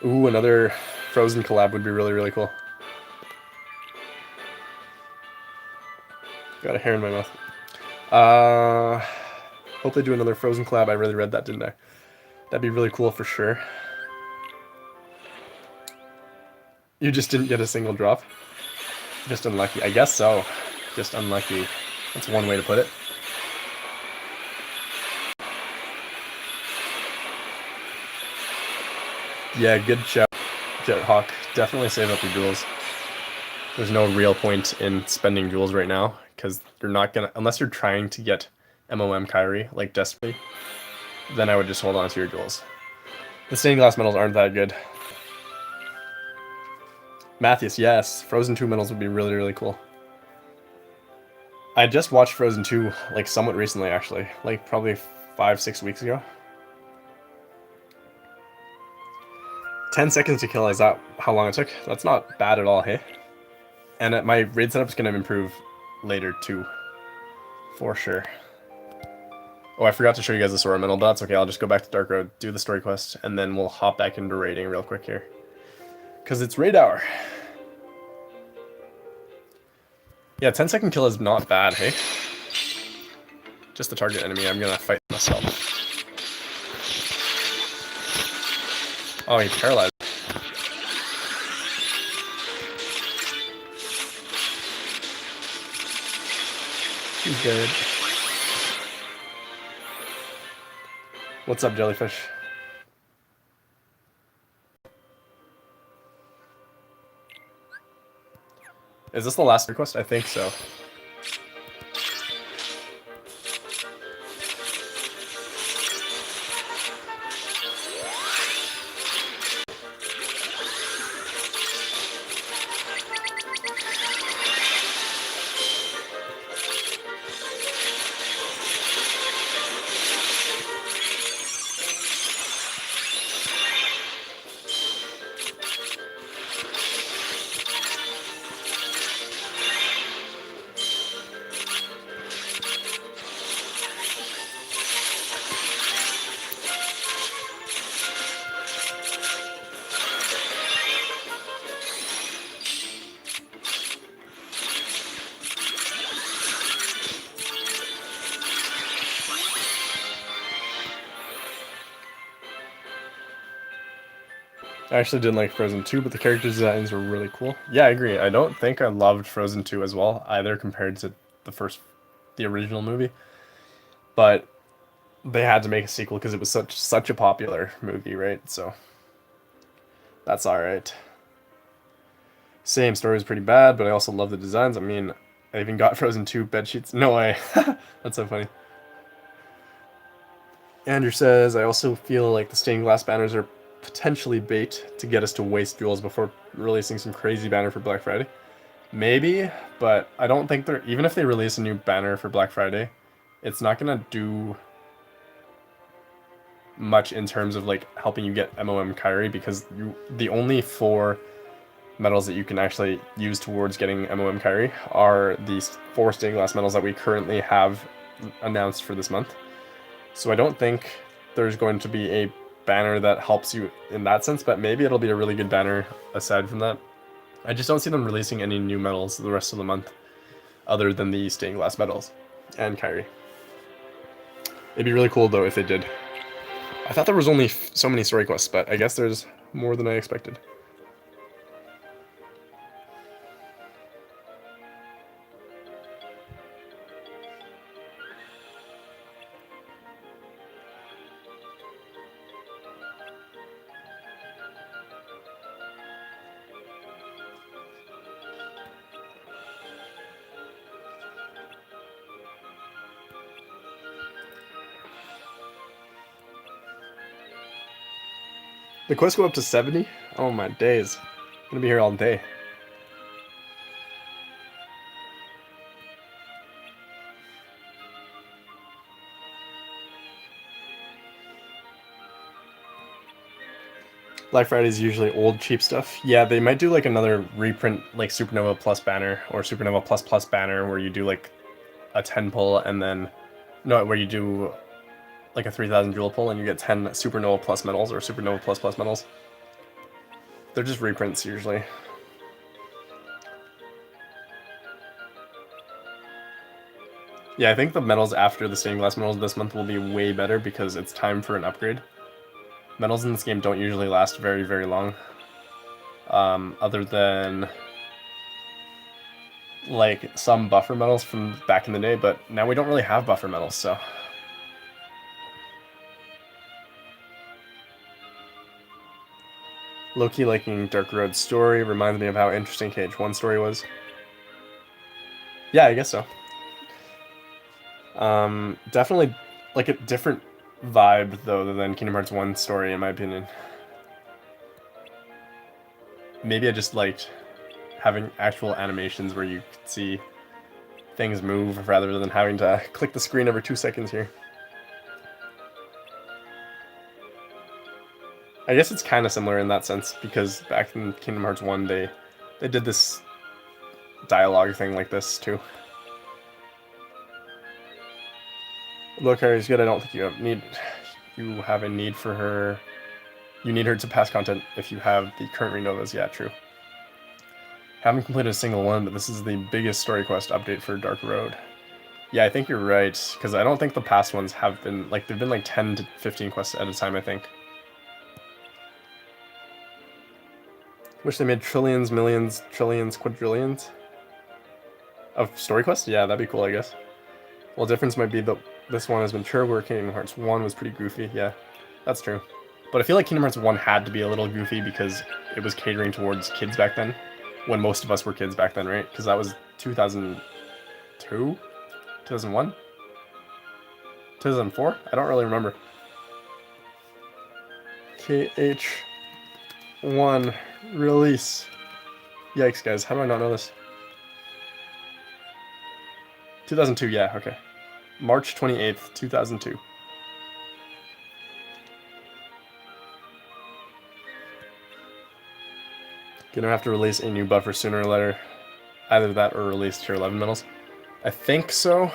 Ooh, another Frozen collab would be really, really cool. Got a hair in my mouth. Hope they do another Frozen collab. I really read that, didn't I? That'd be really cool for sure. You just didn't get a single drop? Just unlucky. I guess so. Just unlucky. That's one way to put it. Yeah, good shout, Jethawk. Definitely save up your jewels. There's no real point in spending jewels right now, because you're not gonna, unless you're trying to get MOM Kyrie, like desperately, then I would just hold on to your jewels. The stained glass medals aren't that good. Matthias, yes. Frozen 2 medals would be really, really cool. I just watched Frozen 2, like, somewhat recently, actually. Like, probably 5-6 weeks ago. 10 seconds to kill, is that how long it took? That's not bad at all, hey? And my raid setup is going to improve later, too. For sure. Oh, I forgot to show you guys the Sora medal, but that's okay. I'll just go back to Dark Road, do the story quest, and then we'll hop back into raiding real quick here. Because it's raid hour. Yeah, 10-second kill is not bad, hey? Just the target enemy, I'm gonna fight myself. Oh, he paralyzed. He's dead. What's up, Jellyfish? Is this the last request? I think so. I actually didn't like Frozen 2, but the character designs were really cool. Yeah, I agree. I don't think I loved Frozen 2 as well, either compared to the original movie. But they had to make a sequel because it was such a popular movie, right? So that's alright. Same, story was pretty bad, but I also love the designs. I mean, I even got Frozen 2 bedsheets. No way. That's so funny. Andrew says, I also feel like the stained glass banners are potentially bait to get us to waste jewels before releasing some crazy banner for Black Friday. Maybe, but I don't think they're, even if they release a new banner for Black Friday, it's not gonna do much in terms of like helping you get MOM Kyrie, because the only 4 medals that you can actually use towards getting MOM Kyrie are these 4 stained glass medals that we currently have announced for this month. So I don't think there's going to be a banner that helps you in that sense, but maybe it'll be a really good banner aside from that. I just don't see them releasing any new medals the rest of the month other than the stained glass medals and Kyrie. It'd be really cool though if they did. I thought there was only so many story quests, but I guess there's more than I expected. The quests go up to 70? Oh my days. I'm gonna be here all day. Black Friday is usually old cheap stuff. Yeah, they might do like another reprint, like Supernova Plus banner or Supernova Plus Plus banner, where you do like a 10 pull and then no, where you do like a 3,000 jewel pull and you get 10 Supernova Plus medals or Supernova Plus Plus medals. They're just reprints usually. Yeah, I think the medals after the stained glass medals this month will be way better because it's time for an upgrade. Medals in this game don't usually last very, very long. Other than like some buffer medals from back in the day, but now we don't really have buffer medals, so. Low-key liking Dark Road's story reminds me of how interesting KH1 story was. Yeah, I guess so. Definitely like a different vibe though than Kingdom Hearts 1 story in my opinion. Maybe I just liked having actual animations where you could see things move rather than having to click the screen every 2 seconds here. I guess it's kind of similar in that sense because back in Kingdom Hearts 1 they did this dialogue thing like this too. Look, Harry's good. I don't think you have a need for her. You need her to pass content if you have the current Renovas. Yeah, true. Haven't completed a single one, but this is the biggest story quest update for Dark Road. Yeah, I think you're right, because I don't think the past ones have been, like, they've been like 10 to 15 quests at a time, I think. Wish they made trillions, millions, trillions, quadrillions of story quests? Yeah, that'd be cool, I guess. Well, difference might be that this one has been mature, where Kingdom Hearts 1 was pretty goofy. Yeah, that's true. But I feel like Kingdom Hearts 1 had to be a little goofy because it was catering towards kids back then. When most of us were kids back then, right? Because that was 2002? 2001? 2004? I don't really remember. KH1 release. Yikes, guys. How do I not know this? 2002, yeah, okay. March 28th, 2002. Gonna have to release a new buffer sooner or later. Either that or release tier 11 medals. I think so.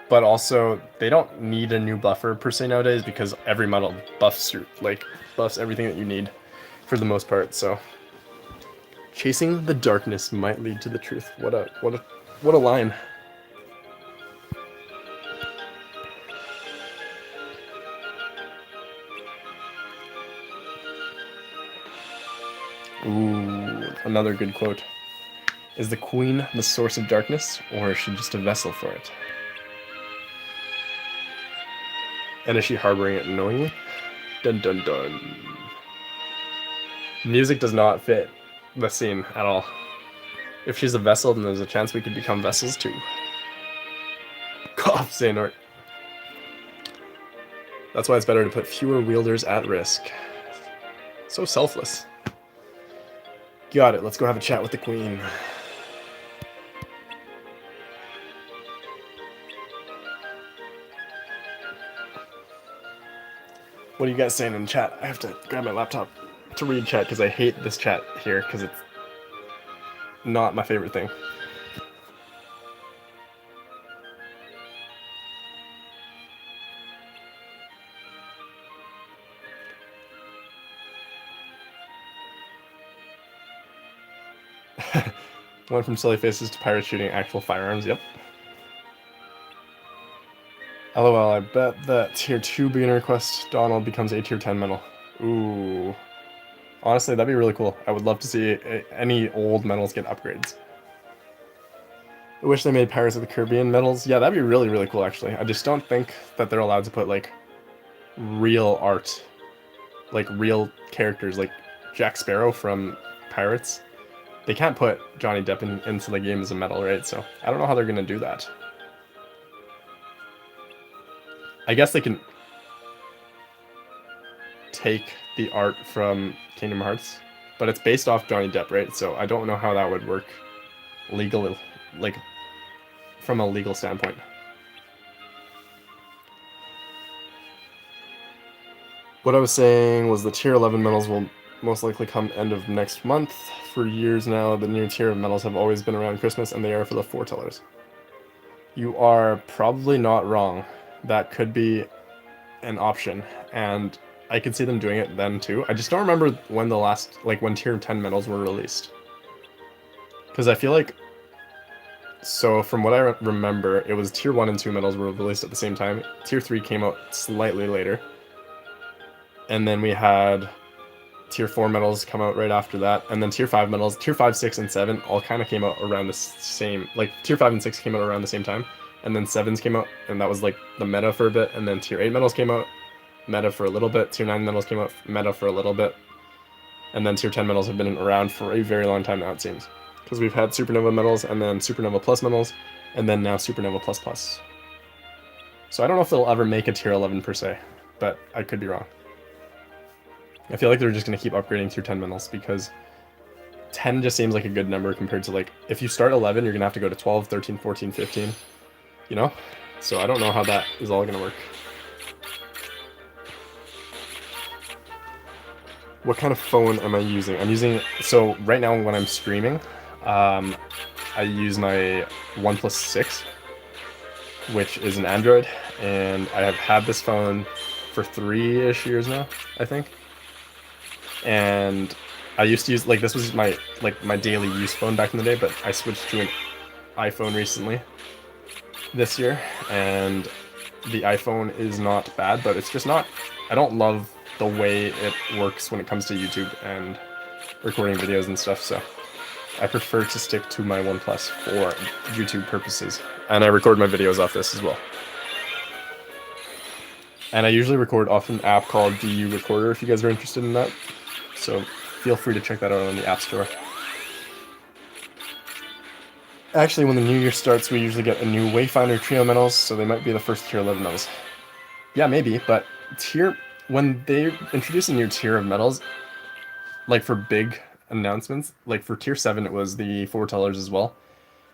But also, they don't need a new buffer per se nowadays because every medal buffs everything that you need for the most part, so. Chasing the darkness might lead to the truth. What a line. Ooh, another good quote. Is the queen the source of darkness, or is she just a vessel for it? And is she harboring it knowingly? Dun dun dun. Music does not fit the scene at all. If she's a vessel, then there's a chance we could become vessels too. Cough, Xehanort. That's why it's better to put fewer wielders at risk. So selfless. Got it, let's go have a chat with the queen. What are you guys saying in chat? I have to grab my laptop to read chat because I hate this chat here because it's not my favorite thing. Went from silly faces to pirates shooting actual firearms, yep. LOL, I bet that tier 2 beginner quest Donald becomes a tier 10 medal. Ooh. Honestly, that'd be really cool. I would love to see any old medals get upgrades. I wish they made Pirates of the Caribbean medals. Yeah, that'd be really, really cool, actually. I just don't think that they're allowed to put, like, real art. Like, real characters, like Jack Sparrow from Pirates. They can't put Johnny Depp into the game as a medal, right? So, I don't know how they're gonna do that. I guess they can take the art from Kingdom Hearts, but it's based off Johnny Depp, right? So I don't know how that would work legally, like, from a legal standpoint. What I was saying was the tier 11 medals will most likely come end of next month. For years now, the new tier of medals have always been around Christmas, and they are for the foretellers. You are probably not wrong. That could be an option, and I could see them doing it then too. I just don't remember when the last, like when tier 10 medals were released. Because I feel like, so from what I remember, it was tier 1 and 2 medals were released at the same time. Tier 3 came out slightly later. And then we had tier 4 medals come out right after that. And then tier 5 medals, tier 5, 6, and 7 all kind of came out around the same, like tier 5 and 6 came out around the same time. And then 7s came out, and that was like the meta for a bit. And then tier 8 medals came out, meta for a little bit. Tier 9 medals came out, meta for a little bit. And then tier 10 medals have been around for a very long time now, it seems. Because we've had Supernova medals, and then Supernova Plus medals, and then now Supernova Plus Plus. So I don't know if they'll ever make a tier 11 per se, but I could be wrong. I feel like they're just going to keep upgrading tier 10 medals, because 10 just seems like a good number compared to, like, if you start 11, you're going to have to go to 12, 13, 14, 15, you know? So I don't know how that is all going to work. What kind of phone am I using? I'm using, so right now when I'm streaming, I use my OnePlus 6, which is an Android, and I have had this phone for 3-ish years now, I think. And I used to use, like, this was my daily use phone back in the day, but I switched to an iPhone recently this year, and the iPhone is not bad, but it's just not, I don't love the way it works when it comes to YouTube and recording videos and stuff, so I prefer to stick to my OnePlus for YouTube purposes, and I record my videos off this as well. And I usually record off an app called DU Recorder if you guys are interested in that, so feel free to check that out on the App Store. Actually, when the new year starts, we usually get a new Wayfinder Trio medals, so they might be the first tier 11 medals. Yeah, maybe, but when they introduce a new tier of medals, like for big announcements, like for tier 7 it was the foretellers as well,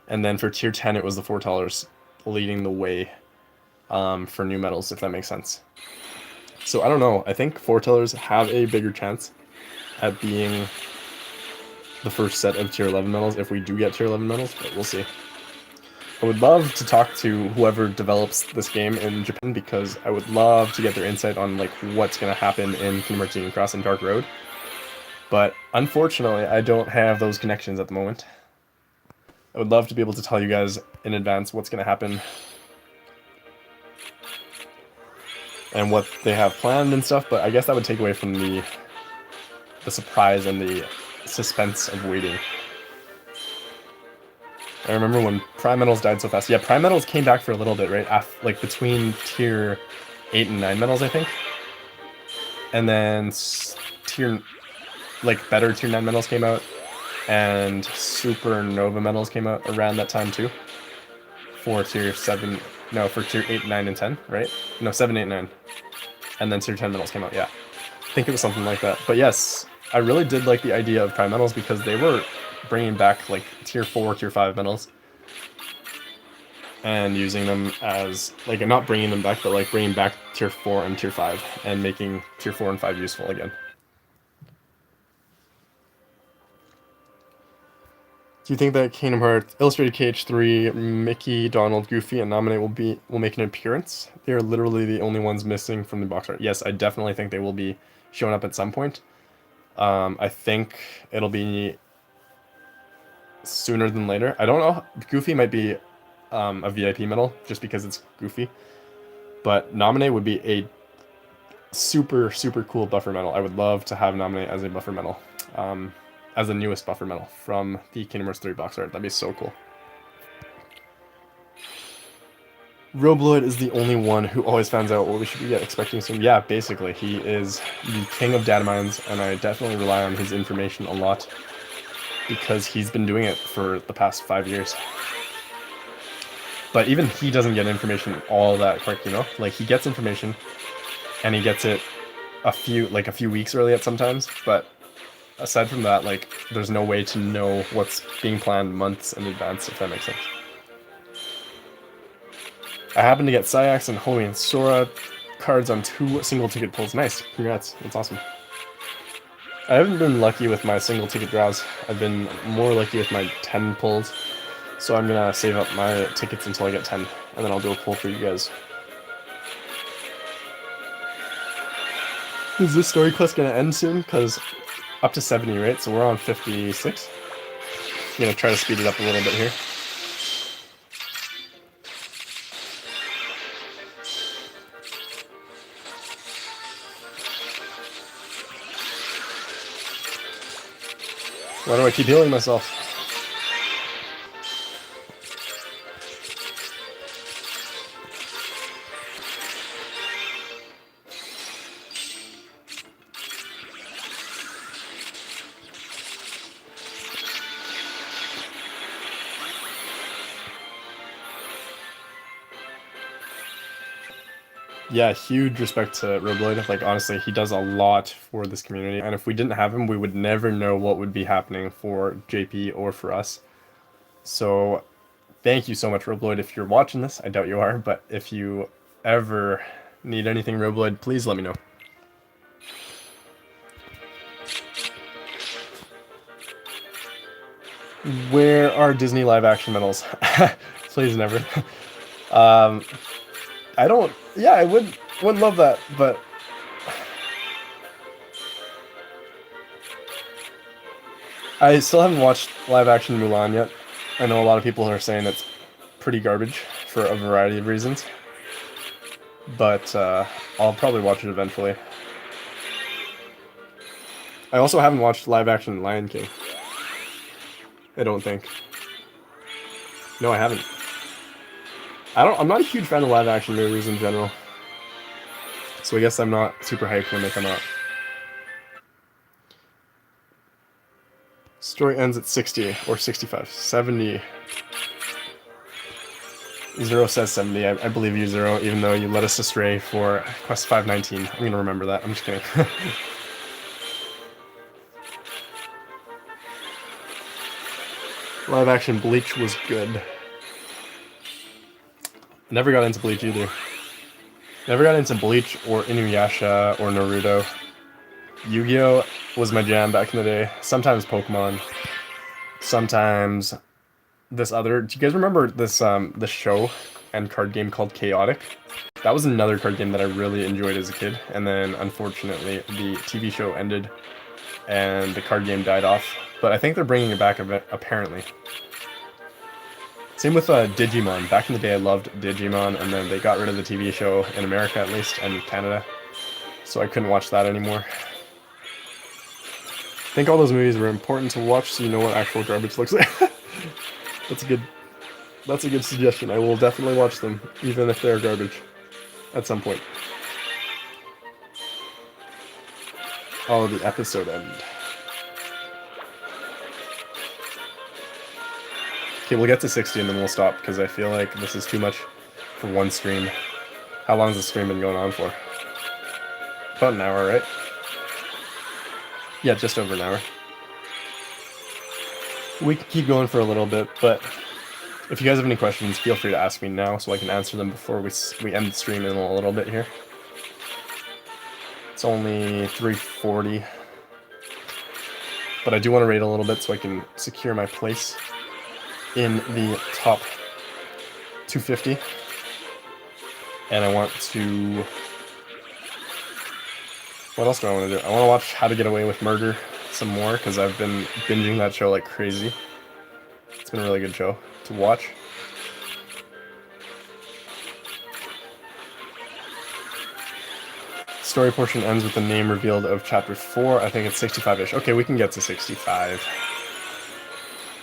and then for tier 10 it was the foretellers leading the way for new medals, if that makes sense. So I don't know, I think foretellers have a bigger chance at being the first set of tier 11 medals if we do get tier 11 medals, but we'll see. I would love to talk to whoever develops this game in Japan, because I would love to get their insight on like what's going to happen in Kingdom Hearts Union Cross and Dark Road. But unfortunately, I don't have those connections at the moment. I would love to be able to tell you guys in advance what's going to happen and what they have planned and stuff, but I guess that would take away from the surprise and the suspense of waiting. I remember when Prime Metals died so fast. Yeah, Prime Metals came back for a little bit, right? Like between tier 8 and 9 medals, I think. And then better tier 9 medals came out, and Supernova medals came out around that time too. For tier 7, no, for tier 8, 9, and 10, right? No, 7, 8, 9. And then tier 10 medals came out, yeah. I think it was something like that. But yes, I really did like the idea of Prime Metals, because they were bringing back like tier 4, tier 5 medals and using them as, like, not bringing them back, but like bringing back tier 4 and tier 5 and making tier 4 and 5 useful again. Do you think that Kingdom Hearts Illustrated KH3, Mickey, Donald, Goofy, and Naminé will make an appearance? They are literally the only ones missing from the box art. Yes, I definitely think they will be showing up at some point. I think it'll be sooner than later. I don't know. Goofy might be a VIP medal just because it's Goofy, but Naminé would be a super, super cool buffer medal. I would love to have Naminé as a buffer medal, as the newest buffer medal from the Kingdom Hearts 3 box art. That'd be so cool. Robloid is the only one who always finds out what we should be expecting soon. Yeah, basically, he is the king of data mines, and I definitely rely on his information a lot, because he's been doing it for the past 5 years. But even he doesn't get information all that quick, you know? Like, he gets information, and he gets it a few weeks early at sometimes, but aside from that, like, there's no way to know what's being planned months in advance, if that makes sense. I happened to get Sayax and Hoenn and Sora cards on 2 single ticket pulls. Nice. Congrats. That's awesome. I haven't been lucky with my single ticket draws. I've been more lucky with my 10 pulls. So I'm gonna save up my tickets until I get 10, and then I'll do a pull for you guys. Is this story quest gonna end soon? Because up to 70, right? So we're on 56. I'm gonna try to speed it up a little bit here. Why do I keep healing myself? Yeah, huge respect to Robloid. Like, honestly, he does a lot for this community. And if we didn't have him, we would never know what would be happening for JP or for us. So, thank you so much, Robloid. If you're watching this, I doubt you are, but if you ever need anything Robloid, please let me know. Where are Disney live-action medals? Please never. I don't... Yeah, I wouldn't love that, but... I still haven't watched live-action Mulan yet. I know a lot of people are saying it's pretty garbage for a variety of reasons. But I'll probably watch it eventually. I also haven't watched live-action Lion King. I don't think. No, I haven't. I'm not a huge fan of live-action movies in general. So I guess I'm not super hyped when they come out. Story ends at 60 or 65. 70. Zero says 70. I believe you, Zero, even though you led us astray for Quest 519. I'm gonna remember that. I'm just kidding. Live action Bleach was good. Never got into Bleach either. Never got into Bleach or Inuyasha or Naruto. Yu-Gi-Oh! Was my jam back in the day. Sometimes Pokemon. Sometimes this other... Do you guys remember this this show and card game called Chaotic? That was another card game that I really enjoyed as a kid. And then, unfortunately, the TV show ended and the card game died off. But I think they're bringing it back apparently. Same with Digimon. Back in the day, I loved Digimon, and then they got rid of the TV show, in America at least, and Canada. So I couldn't watch that anymore. I think all those movies were important to watch so you know what actual garbage looks like. That's a good suggestion. I will definitely watch them, even if they're garbage, at some point. Oh, the episode end. Okay, we'll get to 60 and then we'll stop, because I feel like this is too much for one stream. How long has the stream been going on for? About an hour, right? Yeah, just over an hour. We could keep going for a little bit, but if you guys have any questions, feel free to ask me now so I can answer them before we end the stream in a little bit here. It's only 3:40, but I do want to raid a little bit so I can secure my place in the top 250, and I want to... What else do I want to do? I want to watch How to Get Away with Murder some more, because I've been binging that show like crazy. It's been a really good show to watch. Story portion ends with the name revealed of chapter 4. I think it's 65-ish. Okay, we can get to 65.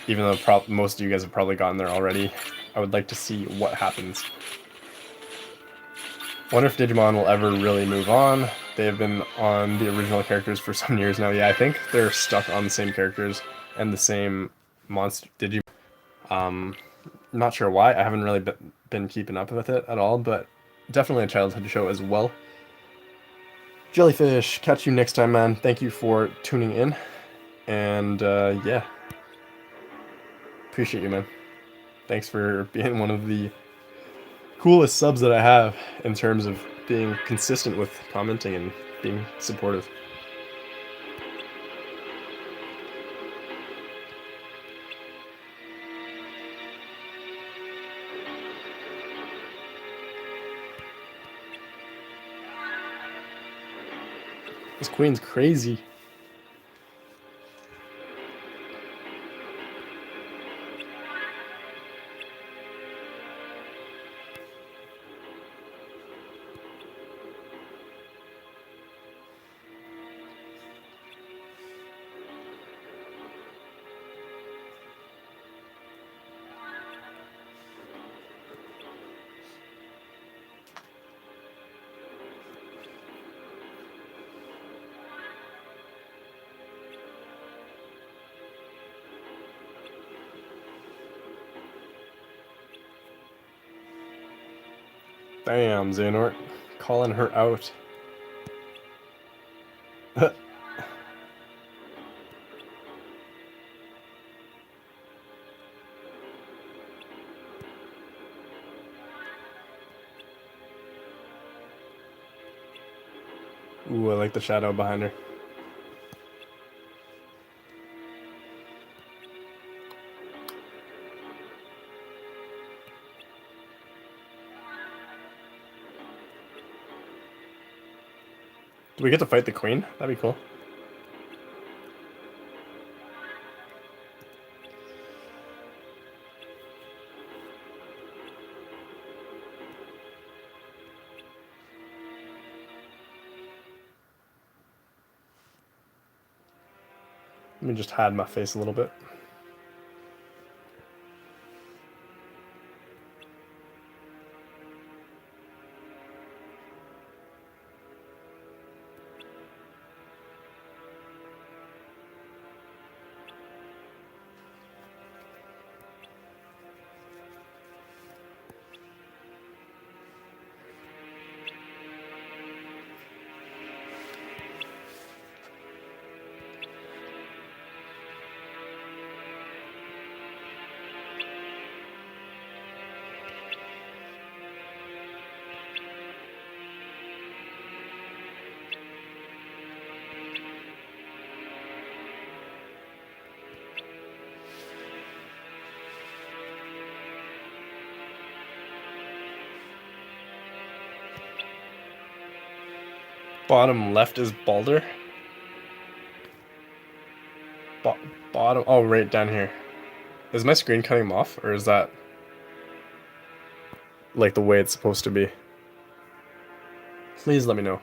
Even though most of you guys have probably gotten there already. I would like to see what happens. Wonder if Digimon will ever really move on. They have been on the original characters for some years now. Yeah, I think they're stuck on the same characters and the same monster Digimon. Not sure why. I haven't really been keeping up with it at all, but definitely a childhood show as well. Jellyfish, catch you next time, man. Thank you for tuning in. And, yeah. Appreciate you, man. Thanks for being one of the coolest subs that I have in terms of being consistent with commenting and being supportive. This queen's crazy. Damn, Xehanort. Calling her out. Ooh, I like the shadow behind her. Do we get to fight the queen? That'd be cool. Let me just hide my face a little bit. Bottom left is Balder. Bottom, oh, right down here. Is my screen cutting him off, or is that like the way it's supposed to be? Please let me know.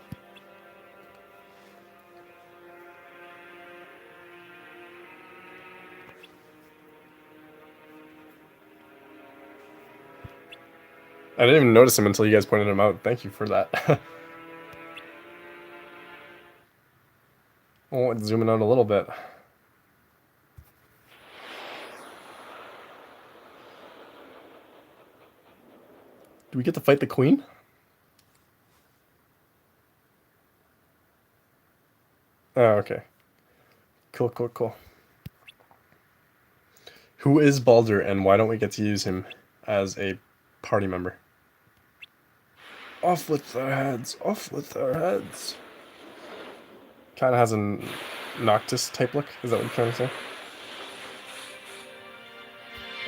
I didn't even notice him until you guys pointed him out. Thank you for that. Oh, zoom in out a little bit. Do we get to fight the queen? Oh, okay. Cool, cool, cool. Who is Balder, and why don't we get to use him as a party member? Off with their heads! Off with their heads! Kind of has a Noctis type look. Is that what you're trying to say?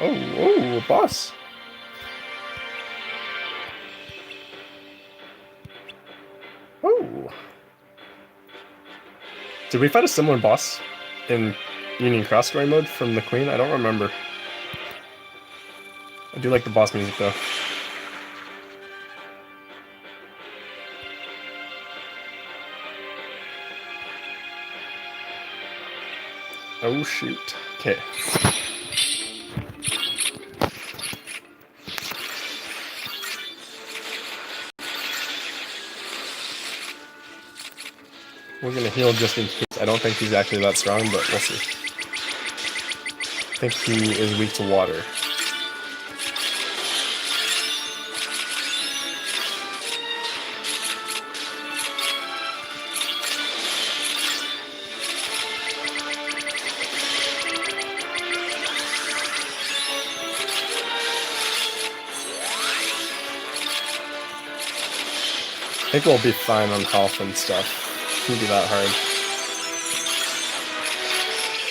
Oh, a boss! Oh! Did we fight a similar boss in Union Cross story mode from the Queen? I don't remember. I do like the boss music though. Oh shoot. Okay. We're gonna heal just in case. I don't think he's actually that strong, but we'll see. I think he is weak to water. think we'll be fine on health and stuff. Shouldn't be that hard.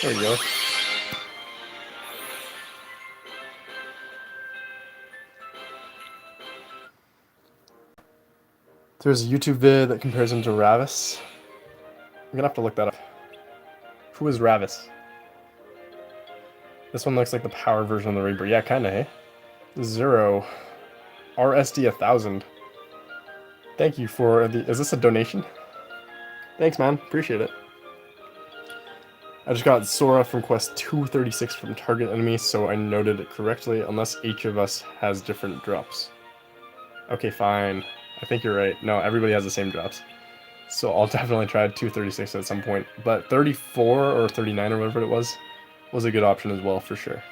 There we go. There's a YouTube vid that compares him to Ravis. I'm gonna have to look that up. Who is Ravis? This one looks like the power version of the Reaper. Yeah, kinda, hey? Zero. RSD 1000. Thank you for the... Is this a donation? Thanks, man. Appreciate it. I just got Sora from quest 236 from target enemy, so I noted it correctly, unless each of us has different drops. Okay, fine. I think you're right. No, everybody has the same drops. So I'll definitely try 236 at some point. But 34 or 39 or whatever it was a good option as well, for sure.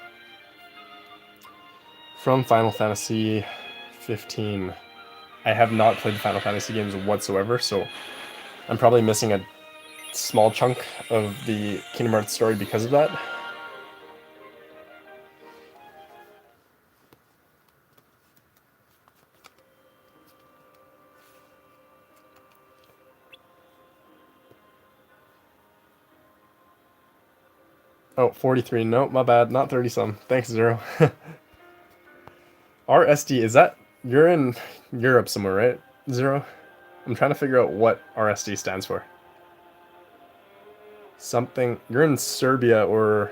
From Final Fantasy 15. I have not played the Final Fantasy games whatsoever, so I'm probably missing a small chunk of the Kingdom Hearts story because of that. Oh, 43. No, my bad. Not 30-some. Thanks, Zero. RSD, is that... You're in Europe somewhere, right, Zero? I'm trying to figure out what RSD stands for. Something... You're in Serbia or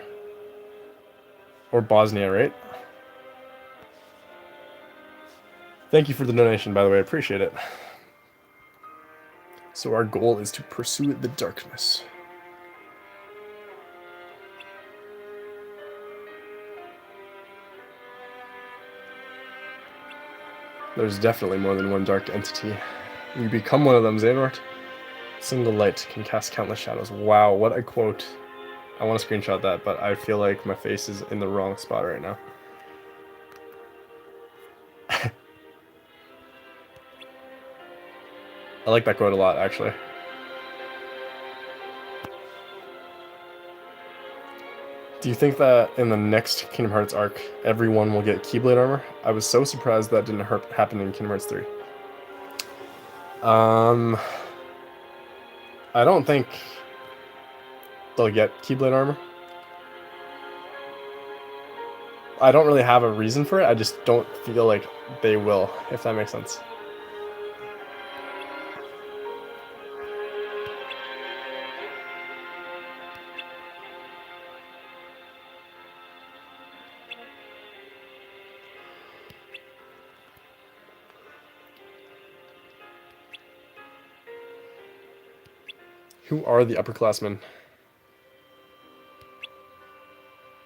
Bosnia, right? Thank you for the donation, by the way. I appreciate it. So our goal is to pursue the darkness. There's definitely more than one dark entity. You become one of them, Xehanort. Single light can cast countless shadows. Wow, what a quote. I want to screenshot that, but I feel like my face is in the wrong spot right now. I like that quote a lot, actually. Do you think that in the next Kingdom Hearts arc, everyone will get Keyblade armor? I was so surprised that didn't happen in Kingdom Hearts 3. I don't think they'll get Keyblade armor. I don't really have a reason for it, I just don't feel like they will, if that makes sense. Who are the upperclassmen?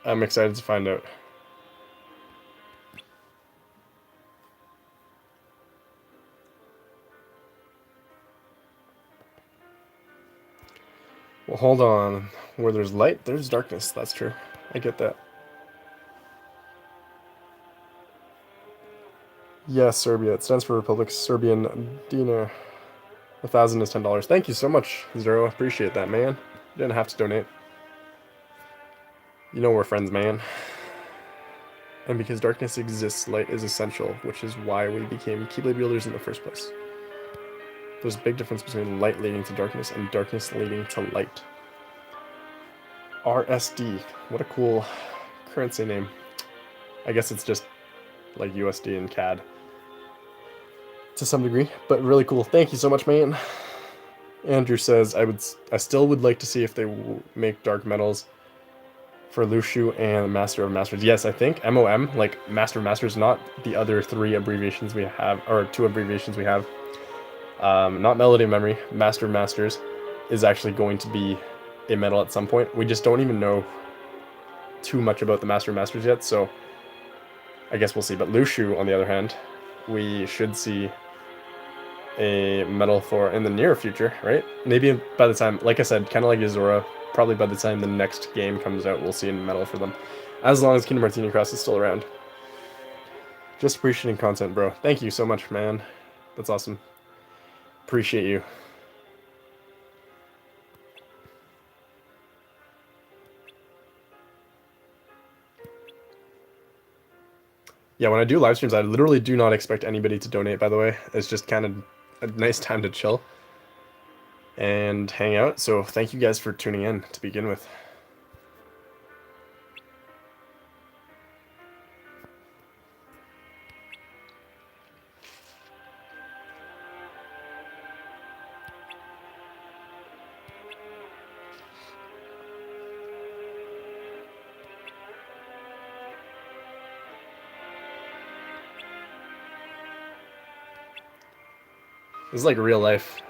I'm excited to find out. Well, hold on. Where there's light, there's darkness. That's true. I get that. Yes, Serbia. It stands for Republic Serbian Dinar. 1,000 is $10. Thank you so much, Zero. Appreciate that, man. You didn't have to donate. You know we're friends, man. And because darkness exists, light is essential, which is why we became Keyblade wielders in the first place. There's a big difference between light leading to darkness and darkness leading to light. RSD. What a cool currency name. I guess it's just like USD and CAD. To some degree, but really cool. Thank you so much, man. Andrew says, I still would like to see if they make dark metals for Lushu and Master of Masters. Yes, I think MOM, like Master of Masters, not the other 3 abbreviations we have, or 2 abbreviations we have. Not Melody of Memory, Master of Masters is actually going to be a metal at some point. We just don't even know too much about the Master of Masters yet, so I guess we'll see. But Lushu, on the other hand, we should see a medal for in the near future, right? Maybe by the time, like I said, kind of like Azura, probably by the time the next game comes out, we'll see a medal for them. As long as Kingdom Hearts Unicross is still around. Just appreciating content, bro. Thank you so much, man. That's awesome. Appreciate you. Yeah, when I do live streams, I literally do not expect anybody to donate, by the way. It's just kind of a nice time to chill and hang out. So thank you guys for tuning in to begin with. This is like real life.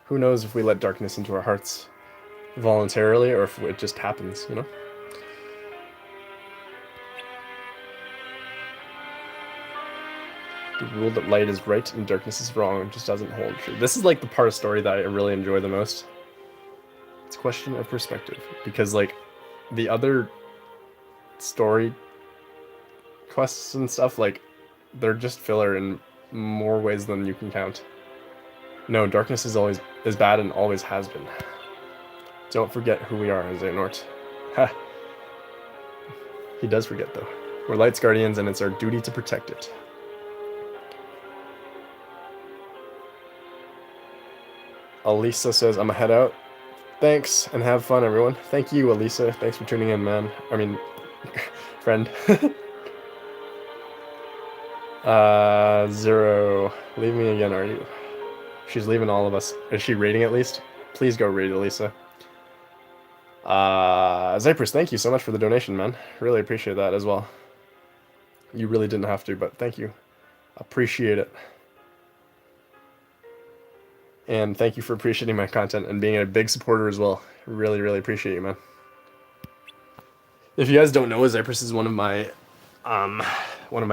Who knows if we let darkness into our hearts voluntarily or if it just happens, you know? The rule that light is right and darkness is wrong just doesn't hold true. This is like the part of story that I really enjoy the most. It's a question of perspective. Because like the other story quests and stuff, like they're just filler in more ways than you can count. No, darkness is bad and always has been. Don't forget who we are, Xehanort. Ha! He does forget, though. We're Light's Guardians, and it's our duty to protect it. Elisa says, I'm gonna head out. Thanks, and have fun, everyone. Thank you, Elisa. Thanks for tuning in, man. I mean, friend. Zero. Leave me again, are you? She's leaving all of us. Is she raiding at least? Please go raid, Elisa. Zypress, thank you so much for the donation, man. Really appreciate that as well. You really didn't have to, but thank you. Appreciate it. And thank you for appreciating my content and being a big supporter as well. Really, really appreciate you, man. If you guys don't know, Zypress is one of my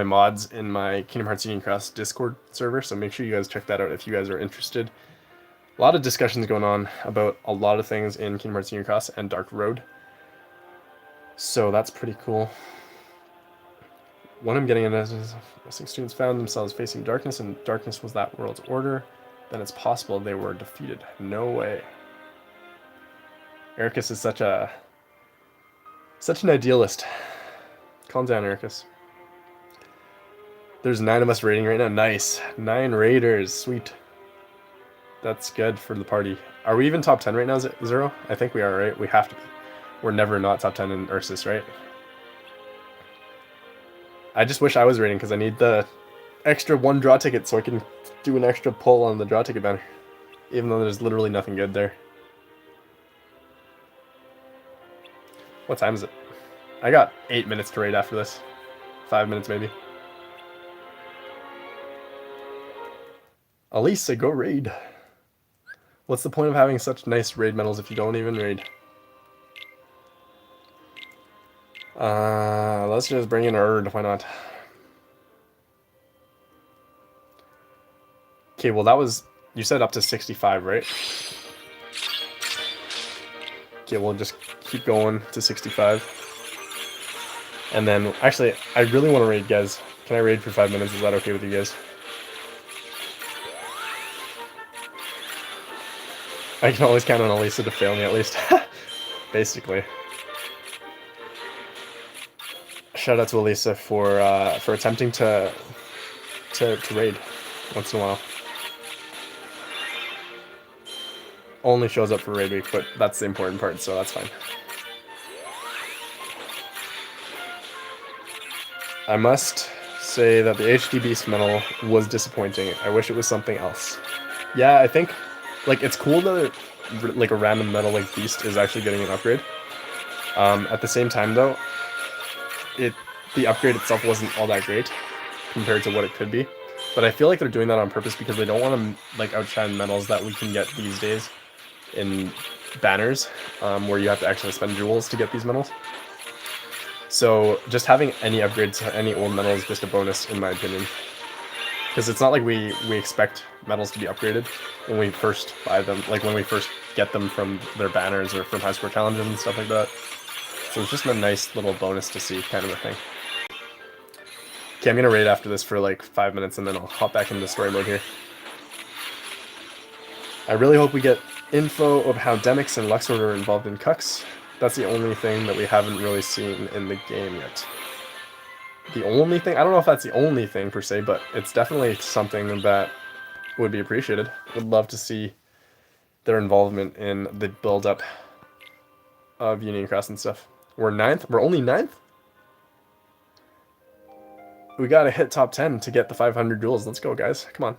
mods in my Kingdom Hearts Union Cross Discord server, so make sure you guys check that out if you guys are interested. A lot of discussions going on about a lot of things in Kingdom Hearts Union Cross and Dark Road. So that's pretty cool. What I'm getting at is if students found themselves facing darkness and darkness was that world's order, then it's possible they were defeated. No way. Ericus is such an idealist. Calm down, Ericus. There's 9 of us raiding right now. Nice. 9 raiders. Sweet. That's good for the party. Are we even top 10 right now, Zero? I think we are, right? We have to be. We're never not top 10 in Ursus, right? I just wish I was raiding because I need the extra 1 draw ticket so I can do an extra pull on the draw ticket banner. Even though there's literally nothing good there. What time is it? I got 8 minutes to raid after this. 5 minutes maybe. Elisa, go raid. What's the point of having such nice raid medals if you don't even raid? Let's just bring in Erd, why not? Okay, well that was... You said up to 65, right? Okay, we'll just keep going to 65. And then, actually, I really want to raid Gez. Can I raid for 5 minutes? Is that okay with you guys? I can always count on Elisa to fail me at least. Basically. Shout out to Elisa for attempting to raid once in a while. Only shows up for raid week, but that's the important part, so that's fine. I must say that the HD Beast medal was disappointing. I wish it was something else. Yeah, I think, like, it's cool that, like, a random medal like Beast is actually getting an upgrade. At the same time, though, the upgrade itself wasn't all that great compared to what it could be. But I feel like they're doing that on purpose because they don't want to, like, outshine medals that we can get these days in banners, where you have to actually spend jewels to get these medals. So just having any upgrades to any old medal is just a bonus, in my opinion. Because it's not like we expect medals to be upgraded when we first buy them, like when we first get them from their banners or from high score challenges and stuff like that. So it's just a nice little bonus to see, kind of a thing. Okay, I'm gonna raid after this for like 5 minutes and then I'll hop back into story mode here. I really hope we get info of how Demyx and Luxord are involved in Cucks. That's the only thing that we haven't really seen in the game yet. The only thing? I don't know if that's the only thing per se, but it's definitely something that would be appreciated. Would love to see their involvement in the build-up of Union Cross and stuff. We're 9th? We're only 9th? We gotta hit top 10 to get the 500 duels. Let's go, guys. Come on.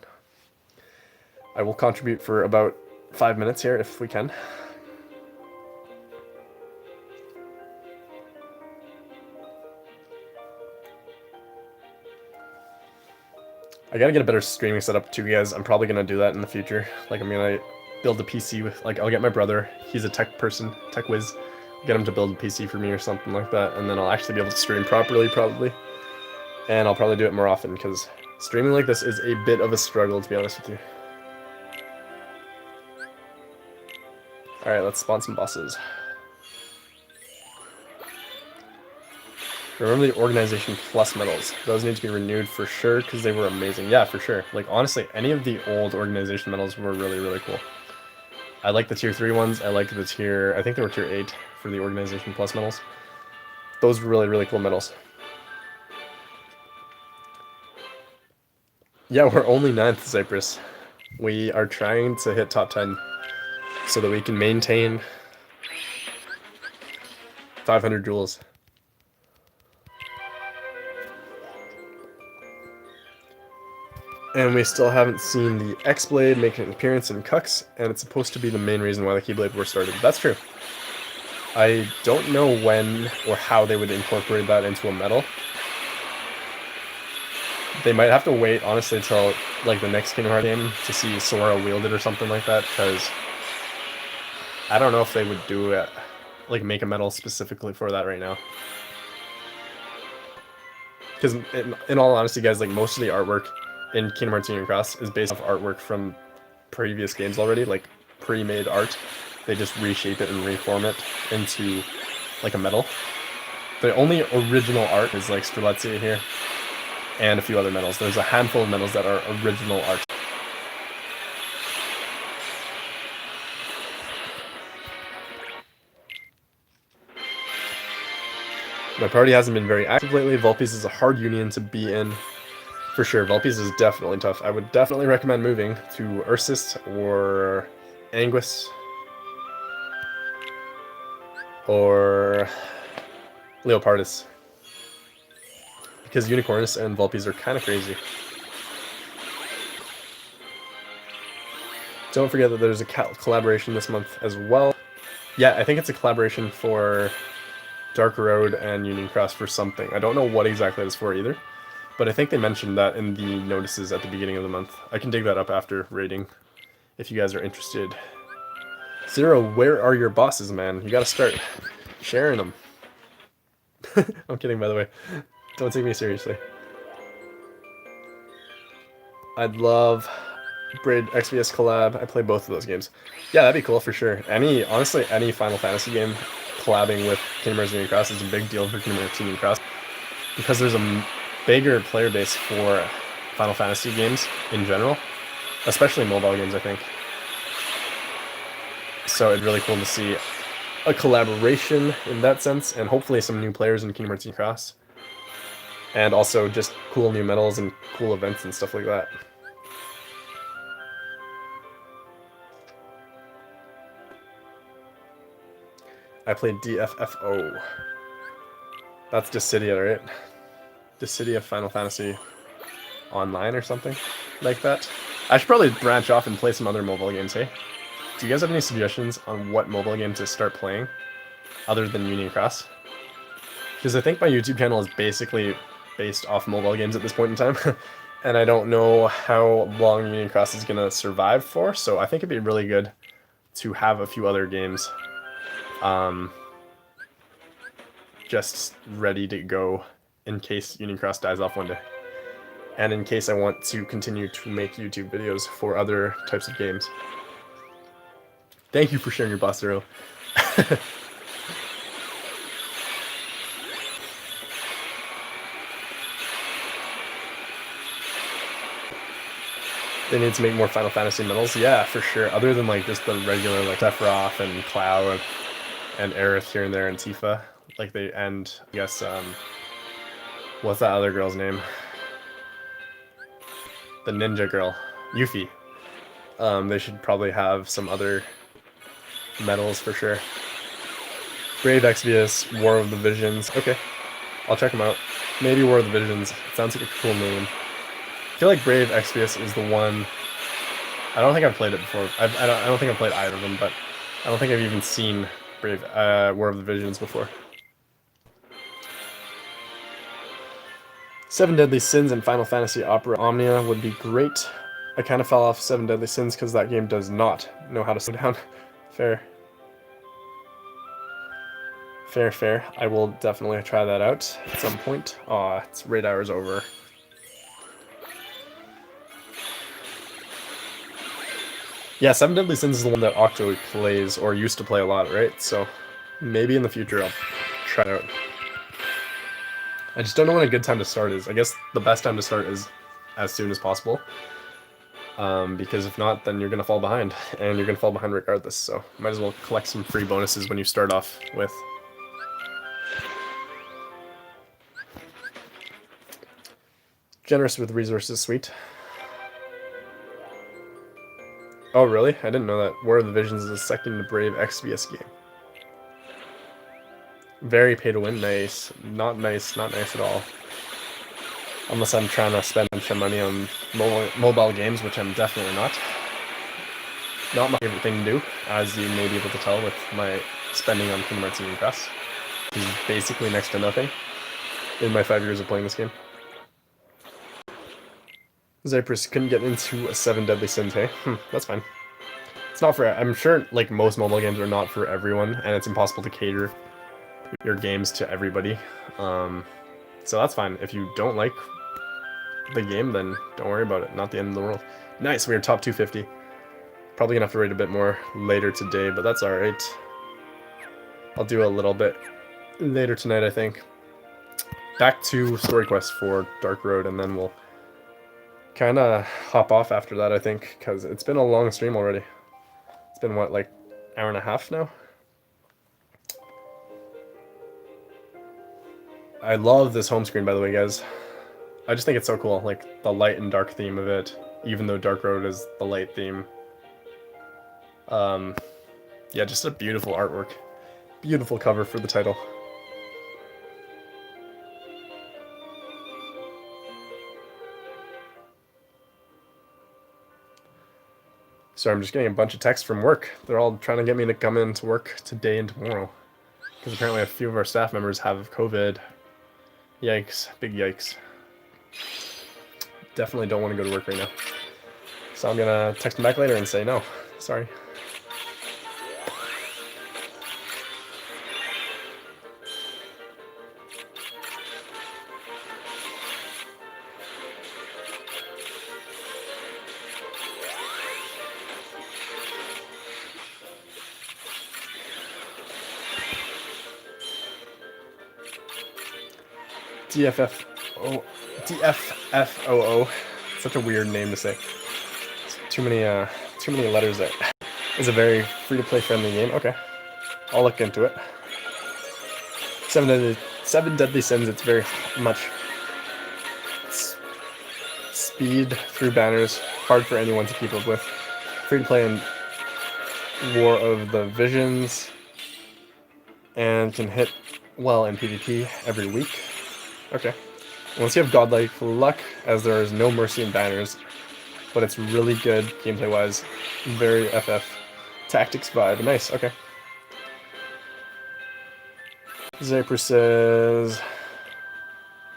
I will contribute for about 5 minutes here if we can. I gotta get a better streaming setup too, guys. I'm probably gonna do that in the future. Like, I'm gonna build a PC with, like, I'll get my brother. He's a tech person, tech whiz. Get him to build a PC for me or something like that, and then I'll actually be able to stream properly, probably. And I'll probably do it more often, because streaming like this is a bit of a struggle, to be honest with you. Alright, let's spawn some bosses. Remember the Organization Plus medals. Those need to be renewed for sure, because they were amazing. Yeah, for sure. Like, honestly, any of the old Organization medals were really, really cool. I like the tier 3 ones. I like the tier... I think they were tier 8 for the Organization Plus medals. Those were really, really cool medals. Yeah, we're only 9th, Cyprus. We are trying to hit top 10 so that we can maintain 500 duels. And we still haven't seen the X-Blade make an appearance in Cucks, and it's supposed to be the main reason why the Keyblade War started. That's true. I don't know when or how they would incorporate that into a medal. They might have to wait, honestly, until like the next Kingdom Hearts game to see Sora wield it or something like that, because I don't know if they would do it, like make a medal specifically for that right now. Because in all honesty, guys, like most of the artwork in Kingdom Hearts Union Cross is based off artwork from previous games already, like pre-made art. They just reshape it and reform it into like a medal. The only original art is like Strelitzia here, and a few other medals. There's a handful of medals that are original art. My party hasn't been very active lately. Vulpes is a hard union to be in. For sure, Vulpes is definitely tough. I would definitely recommend moving to Ursus or Anguis or Leopardus, because Unicornus and Vulpes are kind of crazy. Don't forget that there's a collaboration this month as well. Yeah, I think it's a collaboration for Dark Road and Union Cross for something. I don't know what exactly it's for either, but I think they mentioned that in the notices at the beginning of the month. I can dig that up after rating if you guys are interested. Zero, where are your bosses, man? You gotta start sharing them. I'm kidding, by the way. Don't take me seriously. I'd love Braid XVS collab. I play both of those games. Yeah, that'd be cool for sure. Honestly, any Final Fantasy game collabing with Kingdom Hearts Union Cross is a big deal for Kingdom Hearts Union Cross, because there's a bigger player base for Final Fantasy games in general, especially mobile games, I think. So it's really cool to see a collaboration in that sense, and hopefully some new players in Kingdom Hearts Union Cross. And also just cool new medals and cool events and stuff like that. I played DFFO. That's Dissidia, right? Dissidia Final Fantasy Online or something like that. I should probably branch off and play some other mobile games, hey? Do you guys have any suggestions on what mobile game to start playing other than Union Cross? Because I think my YouTube channel is basically based off mobile games at this point in time. And I don't know how long Union Cross is going to survive for, so I think it'd be really good to have a few other games just ready to go in case Union Cross dies off one day. And in case I want to continue to make YouTube videos for other types of games. Thank you for sharing your boss Zero. They need to make more Final Fantasy medals. Yeah, for sure. Other than like just the regular like Sephiroth and Cloud and Aerith here and there and Tifa. Like they and I guess what's that other girl's name? The ninja girl. Yuffie. They should probably have some other medals for sure. Brave Exvius, War of the Visions. Okay, I'll check them out. Maybe War of the Visions. Sounds like a cool name. I feel like Brave Exvius is the one. I don't think I've played it before. I don't think I've played either of them, but I don't think I've even seen Brave War of the Visions before. 7 Deadly Sins and Final Fantasy Opera Omnia would be great. I kind of fell off 7 Deadly Sins because that game does not know how to slow down. Fair. Fair. I will definitely try that out at some point. Aw, it's raid hours over. Yeah, 7 Deadly Sins is the one that Octo plays, or used to play a lot, right? So maybe in the future I'll try it out. I just don't know when a good time to start is. I guess the best time to start is as soon as possible. Because if not, then you're going to fall behind, and you're going to fall behind regardless, so might as well collect some free bonuses when you start off with. Generous with resources, sweet. Oh, really? I didn't know that. War of the Visions is the second Brave Exvius game. Very pay to win. Nice. Not nice at all. Unless I'm trying to spend some money on mobile games, which I'm definitely not. Not my favorite thing to do, as you may be able to tell with my spending on Kingdom Hearts Union Cross. Which is basically next to nothing in my 5 years of playing this game. Zypress couldn't get into a 7 Deadly Sins, hey? That's fine. It's not for... I'm sure, like, most mobile games are not for everyone, and it's impossible to cater your games to everybody. So that's fine. If you don't like the game, then don't worry about it. Not the end of the world. Nice, we are top 250. Probably gonna have to rate a bit more later today, but that's alright. I'll do a little bit later tonight, I think. Back to Story Quest for Dark Road, and then we'll kind of hop off after that, I think, because it's been a long stream already. It's been, what, like, hour and a half now? I love this home screen, by the way, guys. I just think it's so cool, like, the light and dark theme of it, even though Dark Road is the light theme. Yeah, just a beautiful artwork. Beautiful cover for the title. So I'm just getting a bunch of texts from work. They're all trying to get me to come in to work today and tomorrow. Because apparently a few of our staff members have COVID. Yikes. Big yikes. Definitely don't want to go to work right now. So I'm going to text them back later and say no. Sorry. DFFOO. Such a weird name to say. Too many letters there. It's a very free-to-play friendly game. Okay. I'll look into it. 7 Deadly Sins, it's very much speed through banners, hard for anyone to keep up with. Free-to-play in War of the Visions, and can hit well in PvP every week. Okay. Once you have godlike luck, as there is no mercy in banners, but it's really good gameplay-wise. Very FF tactics vibe. Nice, okay. Zaper says,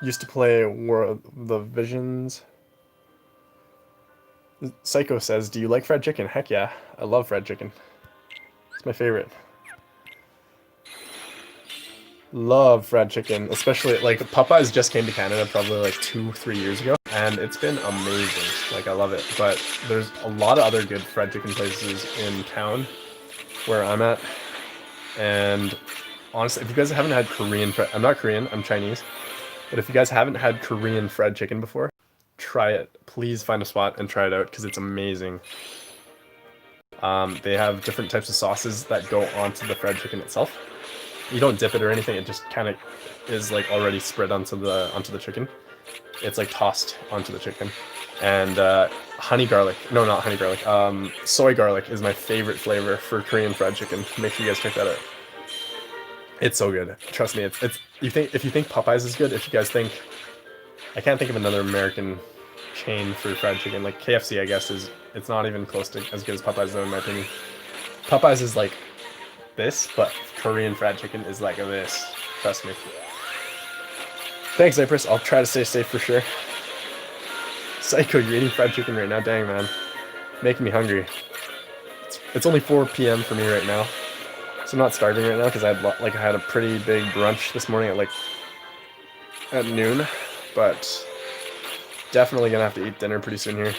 used to play War of the Visions. Psycho says, do you like fried chicken? Heck yeah, I love fried chicken. It's my favorite. Love fried chicken, especially, like, Popeyes just came to Canada probably like 2-3 years ago, and it's been amazing. Like, I love it. But there's a lot of other good fried chicken places in town where I'm at, and honestly, if you guys haven't had Korean I'm not Korean, I'm Chinese, but if you guys haven't had Korean fried chicken before, try it. Please find a spot and try it out, because it's amazing. They have different types of sauces that go onto the fried chicken itself. You don't dip it or anything, it just kind of is like already spread onto the chicken. It's like tossed onto the chicken. And honey garlic. No, not honey garlic. Soy garlic is my favorite flavor for Korean fried chicken. Make sure you guys check that out. It's so good. Trust me. It's you think if you think Popeyes is good, if you guys think I can't think of another American chain for fried chicken. Like KFC, I guess it's not even close to as good as Popeyes though, in my opinion. Popeyes is like this, but Korean fried chicken is like this. Trust me. Thanks, Cypress. I'll try to stay safe for sure. Psycho, you're eating fried chicken right now. Dang, man. Making me hungry. It's only 4 p.m. for me right now. So I'm not starving right now because I had a pretty big brunch this morning at noon. But definitely gonna have to eat dinner pretty soon here.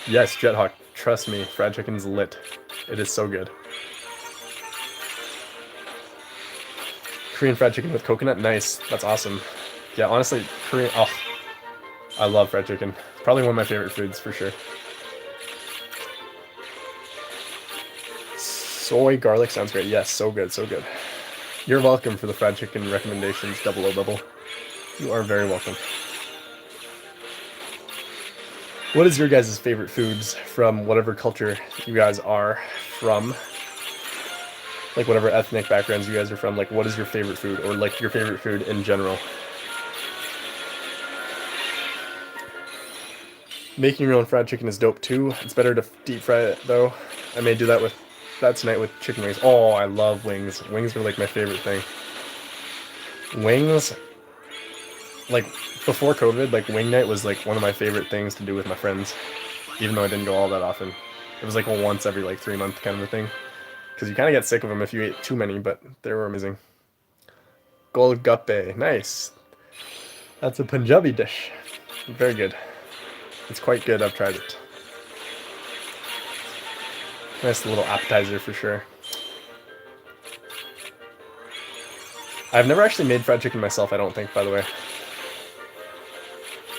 Yes, Jethawk. Trust me, fried chicken's lit. It is so good. Korean fried chicken with coconut? Nice. That's awesome. Yeah, honestly, Korean... Oh, I love fried chicken. Probably one of my favorite foods, for sure. Soy garlic sounds great. Yes, so good, so good. You're welcome for the fried chicken recommendations, Double O Double. You are very welcome. What is your guys' favorite foods from whatever culture you guys are from? Like whatever ethnic backgrounds you guys are from, like what is your favorite food, or like your favorite food in general? Making your own fried chicken is dope too. It's better to deep fry it though. I may do that tonight with chicken wings. Oh, I love wings. Wings are like my favorite thing. Wings, like before COVID, like wing night was like one of my favorite things to do with my friends, even though I didn't go all that often. It was like a once every like 3 month kind of a thing. Because you kind of get sick of them if you ate too many, but they were amazing. Golgappe, nice. That's a Punjabi dish. Very good. It's quite good, I've tried it. Nice little appetizer for sure. I've never actually made fried chicken myself, I don't think, by the way.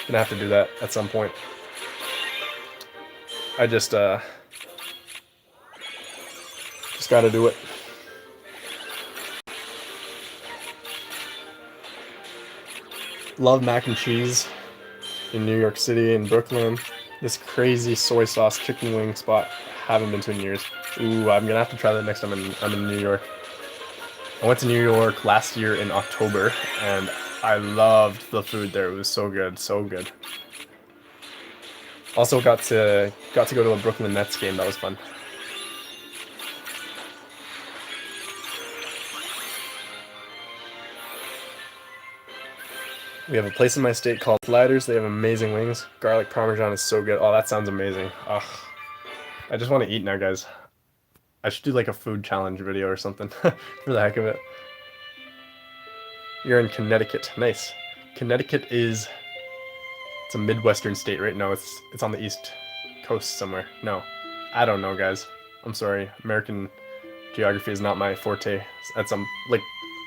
Gonna have to do that at some point. I just gotta do it. Love mac and cheese in New York City and Brooklyn. This crazy soy sauce chicken wing spot. Haven't been to in years. Ooh, I'm gonna have to try that next time I'm in New York. I went to New York last year in October, and I loved the food there. It was so good, so good. Also got to go to a Brooklyn Nets game. That was fun. We have a place in my state called Sliders. They have amazing wings. Garlic Parmesan is so good. Oh, that sounds amazing. Ugh. I just want to eat now, guys. I should do like a food challenge video or something for the heck of it. You're in Connecticut. Nice. Connecticut it's a Midwestern state right now. It's on the East Coast somewhere. No. I don't know, guys. I'm sorry. American geography is not my forte. At some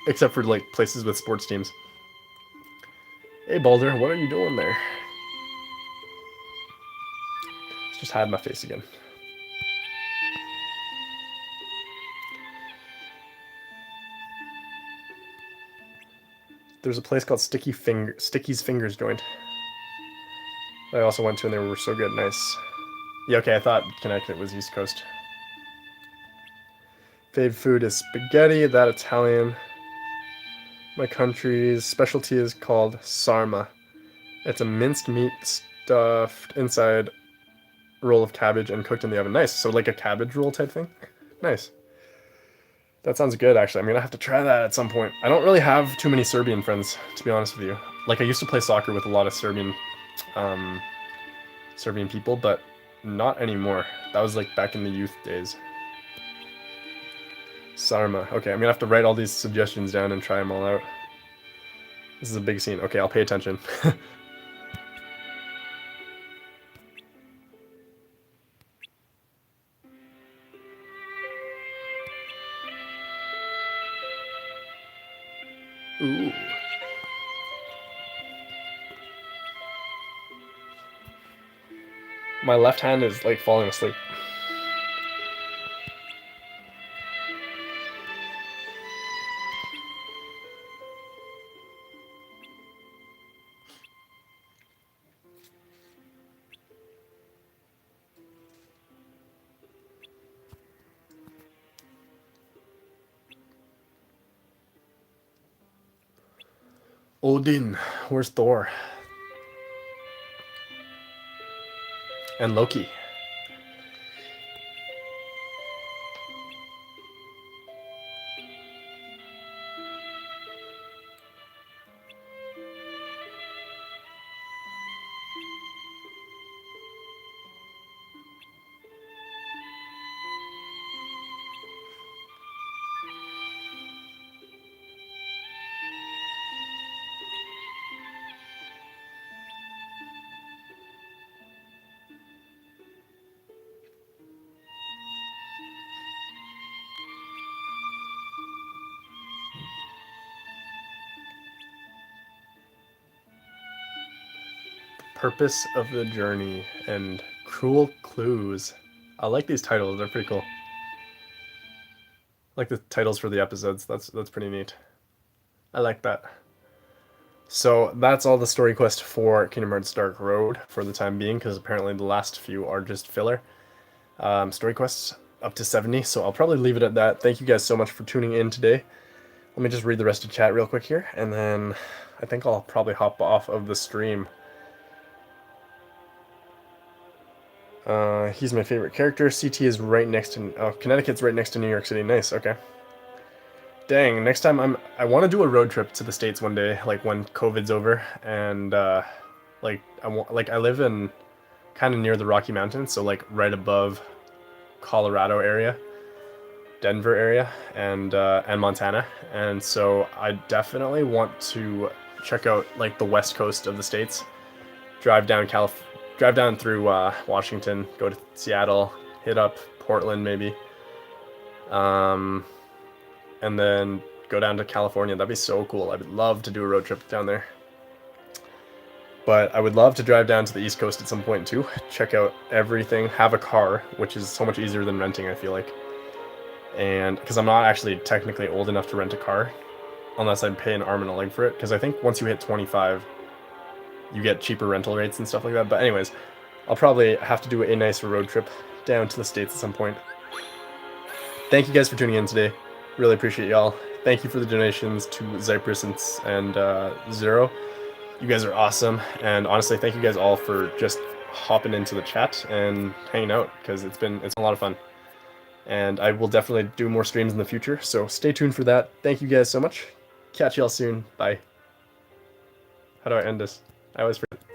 except for like places with sports teams. Hey Balder, what are you doing there? Let's just hide my face again. There's a place called Sticky's Fingers joint. I also went to and they were so good. Nice. Yeah, okay, I thought Connecticut was East Coast. Fave food is spaghetti, that Italian. My country's specialty is called sarma. It's a minced meat stuffed inside a roll of cabbage and cooked in the oven. Nice. So like a cabbage roll type thing? Nice. That sounds good, actually. I'm gonna have to try that at some point. I don't really have too many Serbian friends, to be honest with you. Like, I used to play soccer with a lot of Serbian people, but not anymore. That was like back in the youth days. Sarma. Okay, I'm gonna have to write all these suggestions down and try them all out. This is a big scene. Okay, I'll pay attention. Ooh. My left hand is like falling asleep. Odin. Where's Thor? And Loki. Purpose of the Journey and Cruel Clues. I like these titles. They're pretty cool. I like the titles for the episodes. That's pretty neat. I like that. So that's all the story quest for Kingdom Hearts Dark Road for the time being, because apparently the last few are just filler. Story quests up to 70, so I'll probably leave it at that. Thank you guys so much for tuning in today. Let me just read the rest of chat real quick here, and then I think I'll probably hop off of the stream. He's my favorite character. CT is right next to... Oh, Connecticut's right next to New York City. Nice, okay. Dang, next time I want to do a road trip to the States one day, like when COVID's over, and I live in kind of near the Rocky Mountains, so like right above Colorado area, Denver area, and Montana, and so I definitely want to check out like the west coast of the States, drive down through Washington, go to Seattle, hit up Portland maybe, and then go down to California. That'd be so cool. I would love to do a road trip down there. But I would love to drive down to the East Coast at some point too, check out everything, have a car, which is so much easier than renting, I feel like. And because I'm not actually technically old enough to rent a car, unless I pay an arm and a leg for it, because I think once you hit 25, you get cheaper rental rates and stuff like that. But anyways, I'll probably have to do a nice road trip down to the States at some point. Thank you guys for tuning in today. Really appreciate y'all. Thank you for the donations to Zypress and Zero. You guys are awesome. And honestly, thank you guys all for just hopping into the chat and hanging out, because it's been a lot of fun. And I will definitely do more streams in the future, so stay tuned for that. Thank you guys so much. Catch y'all soon. Bye. How do I end this? I always forget.